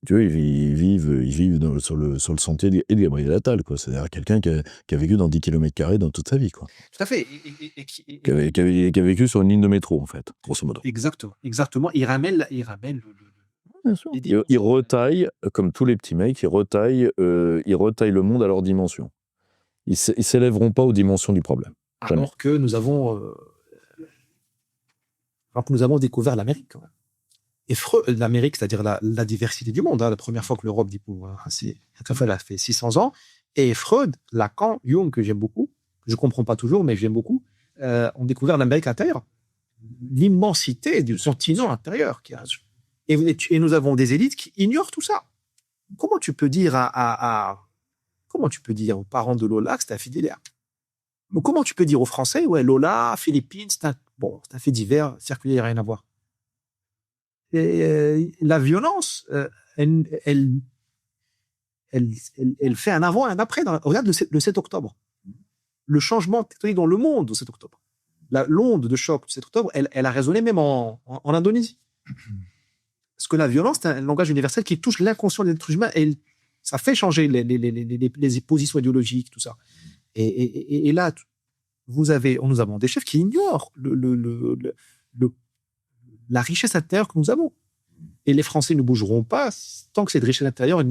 Tu vois, ils vivent sur le sentier de Gabriel Attal, quoi. C'est-à-dire quelqu'un qui a vécu dans 10 km² dans toute sa vie, quoi. Tout à fait. Qui a vécu sur une ligne de métro, en fait, grosso modo. Exactement. Il ramène le Bien sûr. Ils retaillent, comme tous les petits mecs, ils retaillent le monde à leur dimension. Ils ne s'élèveront pas aux dimensions du problème. Jamais. Alors que nous avons découvert l'Amérique, quand même. Et l'Amérique, c'est-à-dire la diversité du monde, hein, la première fois que l'Europe découvre, elle a fait 600 ans. Et Freud, Lacan, Jung, que j'aime beaucoup, que je ne comprends pas toujours, mais j'aime beaucoup, ont découvert l'Amérique intérieure. L'immensité du continent intérieur. Et nous avons des élites qui ignorent tout ça. Comment tu peux dire aux parents de Lola que c'est un fait divers? Ou comment tu peux dire aux Français, ouais, Lola, Philippines, c'est un fait divers, circulaire, il n'y a rien à voir. Et, la violence, elle fait un avant et un après. Regarde le 7 octobre. Le changement tectonique dans le monde au 7 octobre. L'onde de choc du 7 octobre, elle a résonné même en Indonésie. Parce que la violence, c'est un langage universel qui touche l'inconscient de l'être humain et ça fait changer les positions idéologiques, tout ça. Et là, nous avons des chefs qui ignorent la richesse intérieure que nous avons. Et les Français ne bougeront pas tant que cette richesse intérieure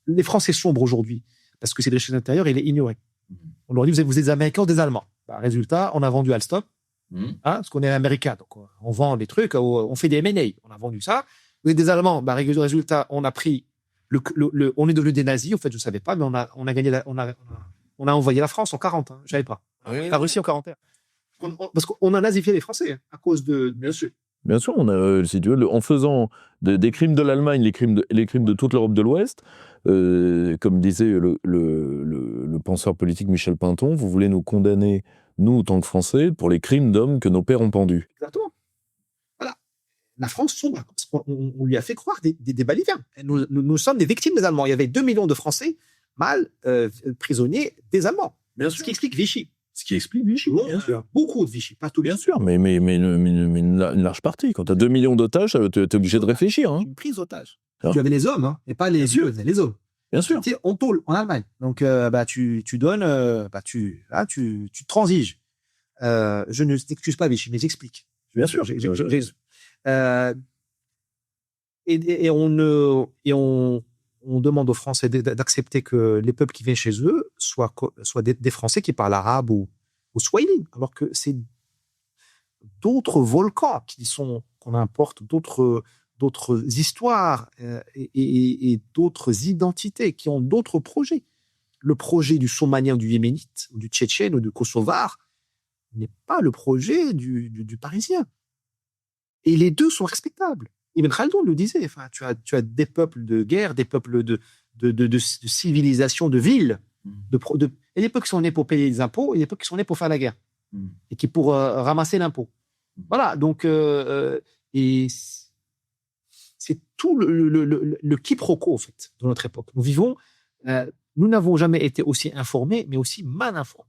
les Français sombrent aujourd'hui parce que cette richesse intérieure, elle est ignorée. On leur dit, vous êtes des Américains ou des Allemands. Résultat, on a vendu Alstom, parce qu'on est américain. Donc, on vend des trucs, on fait des M&A. On a vendu ça. Vous êtes des Allemands. Résultat, on a pris on est devenu des nazis. En fait, je ne savais pas, mais on a gagné on a envoyé la France en 40. Je ne savais pas. La Russie en 41. Parce qu'on a nazifié les Français à cause de... Bien sûr, on a, si tu veux, en faisant des crimes de l'Allemagne, les crimes de toute l'Europe de l'Ouest, comme disait le penseur politique Michel Pinton, vous voulez nous condamner, nous, en tant que Français, pour les crimes d'hommes que nos pères ont pendus. Exactement. Voilà. La France sombre, parce qu'on lui a fait croire des balivernes. Nous sommes des victimes des Allemands. Il y avait 2 millions de Français mal prisonniers des Allemands. Bien sûr. Ce qui explique Vichy. Ce qui explique Vichy. Bien sûr. Beaucoup de Vichy, pas tout. Bien sûr, mais une large partie. Quand tu as 2 millions d'otages, tu es obligé de réfléchir. Hein. Une prise d'otage. Alors. Tu avais les hommes, hein, et pas les yeux, les hommes. Bien sûr. Tu sais, on tôle en Allemagne. Donc, tu donnes, tu transiges. Je ne t'excuse pas, Vichy, mais j'explique. Bien sûr. On demande aux Français d'accepter que les peuples qui viennent chez eux soient des Français qui parlent arabe ou swahili, alors que c'est d'autres volcans qu'on importe, d'autres histoires et d'autres identités qui ont d'autres projets. Le projet du Somalien, du Yéménite, ou du Tchétchène ou du Kosovar n'est pas le projet du Parisien. Et les deux sont respectables. Ibn Khaldun le disait. Enfin, tu as des peuples de guerre, des peuples de civilisation, de villes. Et les peuples qui sont nés pour payer les impôts, et les peuples qui sont nés pour faire la guerre. Et qui pour ramasser l'impôt. Voilà. Donc, et c'est tout le quiproquo, en fait, de notre époque. Nous n'avons jamais été aussi informés, mais aussi mal informés.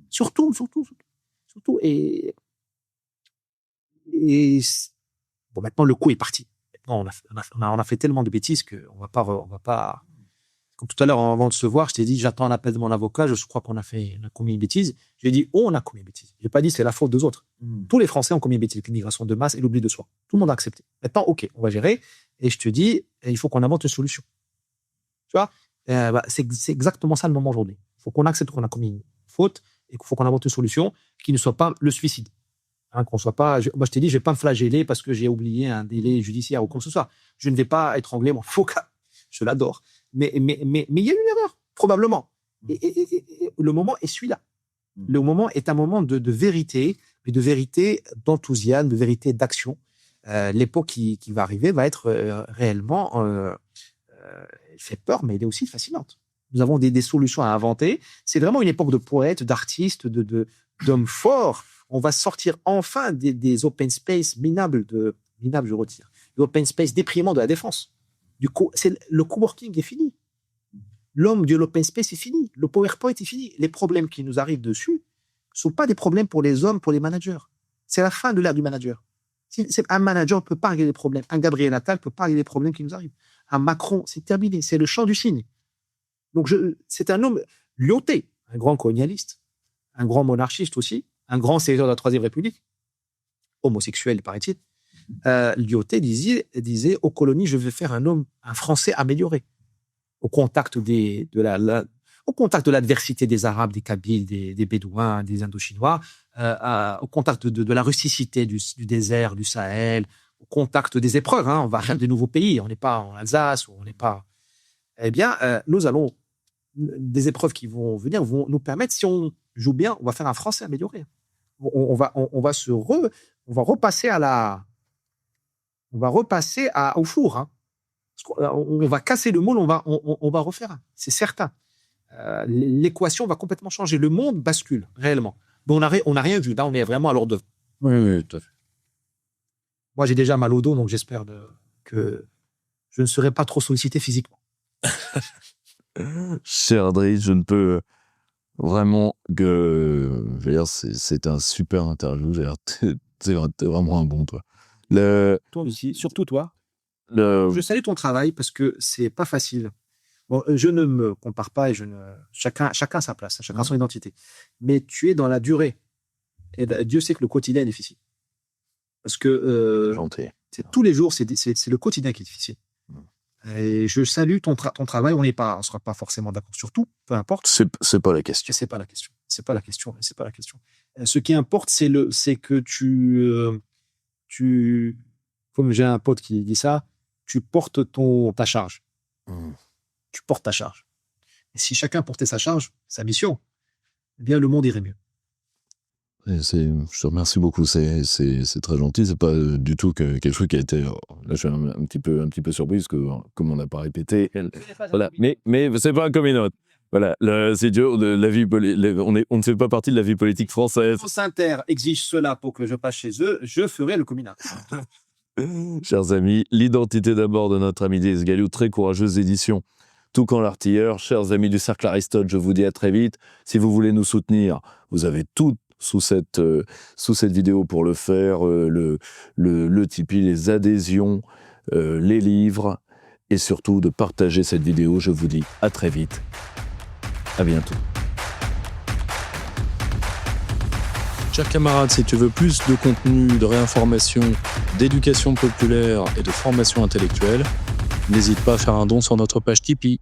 Surtout. Et bon, maintenant, le coup est parti. Maintenant, on a fait tellement de bêtises qu'on va pas. Comme tout à l'heure, avant de se voir, je t'ai dit, j'attends l'appel de mon avocat, je crois qu'on a commis une bêtise. J'ai dit, on a commis une bêtise. J'ai pas dit, c'est la faute des autres. Tous les Français ont commis une bêtise, l'immigration de masse et l'oubli de soi. Tout le monde a accepté. Maintenant, OK, on va gérer. Et je te dis, il faut qu'on invente une solution. Tu vois, c'est exactement ça le moment aujourd'hui. Il faut qu'on accepte qu'on a commis une faute et qu'il faut qu'on invente une solution qui ne soit pas le suicide. Hein, qu'on soit pas. Moi, je t'ai dit, je vais pas me flageller parce que j'ai oublié un délai judiciaire ou quoi que ce soit. Je ne vais pas étrangler mon avocat. Je l'adore. Mais il y a une erreur, probablement. Et le moment est celui-là. Le moment est un moment de vérité, mais de vérité, d'enthousiasme, de vérité, d'action. L'époque qui va arriver va être réellement... elle fait peur, mais elle est aussi fascinante. Nous avons des solutions à inventer. C'est vraiment une époque de poètes, d'artistes, d'hommes forts. On va sortir enfin des open space minables, je retire, des open space déprimants de la défense. Le coworking est fini. L'homme de l'open space est fini. Le PowerPoint est fini. Les problèmes qui nous arrivent dessus ne sont pas des problèmes pour les hommes, pour les managers. C'est la fin de l'ère du manager. Un manager ne peut pas régler les problèmes. Un Gabriel Attal ne peut pas régler les problèmes qui nous arrivent. Un Macron, c'est terminé. C'est le chant du cygne. Donc, c'est un homme Lyoté, un grand colonialiste, un grand monarchiste aussi, un grand sénateur de la Troisième République, homosexuel, paraît-il. Lyoté disait aux colonies, je vais faire un Français amélioré, au contact au contact de l'adversité des Arabes, des Kabyles, des Bédouins, des Indochinois, au contact de la rusticité du désert, du Sahel, au contact des épreuves. Hein, on va rien de nouveaux pays, on n'est pas en Alsace, on n'est pas. Eh bien, nous allons des épreuves qui vont venir vont nous permettre, si on joue bien, on va faire un Français amélioré. On va repasser au four. Hein. On va casser le moule, on va refaire. C'est certain. L'équation va complètement changer. Le monde bascule réellement. Mais on n'a rien vu. Là, on est vraiment à l'ordre d'œuvre. Oui, tout à fait. Moi, j'ai déjà mal au dos, donc j'espère que je ne serai pas trop sollicité physiquement. Cher Driss, je ne peux vraiment que... Je veux dire, c'est un super interview. T'es vraiment un bon, toi. Toi aussi, surtout toi. Je salue ton travail parce que c'est pas facile. Bon, je ne me compare pas et chacun a sa place, chacun son identité. Mais tu es dans la durée. Et Dieu sait que le quotidien est difficile. Parce que tous les jours, c'est le quotidien qui est difficile. Et je salue ton travail. On ne sera pas forcément d'accord sur tout, peu importe. C'est pas la question. C'est pas la question. Ce qui importe, c'est que tu, comme j'ai un pote qui dit ça, tu portes ta charge. Tu portes ta charge. Et si chacun portait sa charge, sa mission, eh bien, le monde irait mieux. Je te remercie beaucoup, c'est très gentil, c'est pas du tout quelque chose qui a été... Là, je suis un petit peu surpris, parce que, comme on n'a pas répété... Voilà, mais c'est pas comme une autre. Voilà, c'est dur, on ne fait pas partie de la vie politique française. France Inter exige cela pour que je passe chez eux, je ferai le communal. Chers amis, l'identité d'abord de notre ami Driss Galiou, très courageuse édition. Tout camp l'artilleur, chers amis du Cercle Aristote, je vous dis à très vite. Si vous voulez nous soutenir, vous avez tout sous cette vidéo pour le faire, le Tipeee, les adhésions, les livres, et surtout de partager cette vidéo. Je vous dis à très vite. À bientôt. Chers camarades, si tu veux plus de contenu, de réinformation, d'éducation populaire et de formation intellectuelle, n'hésite pas à faire un don sur notre page Tipeee.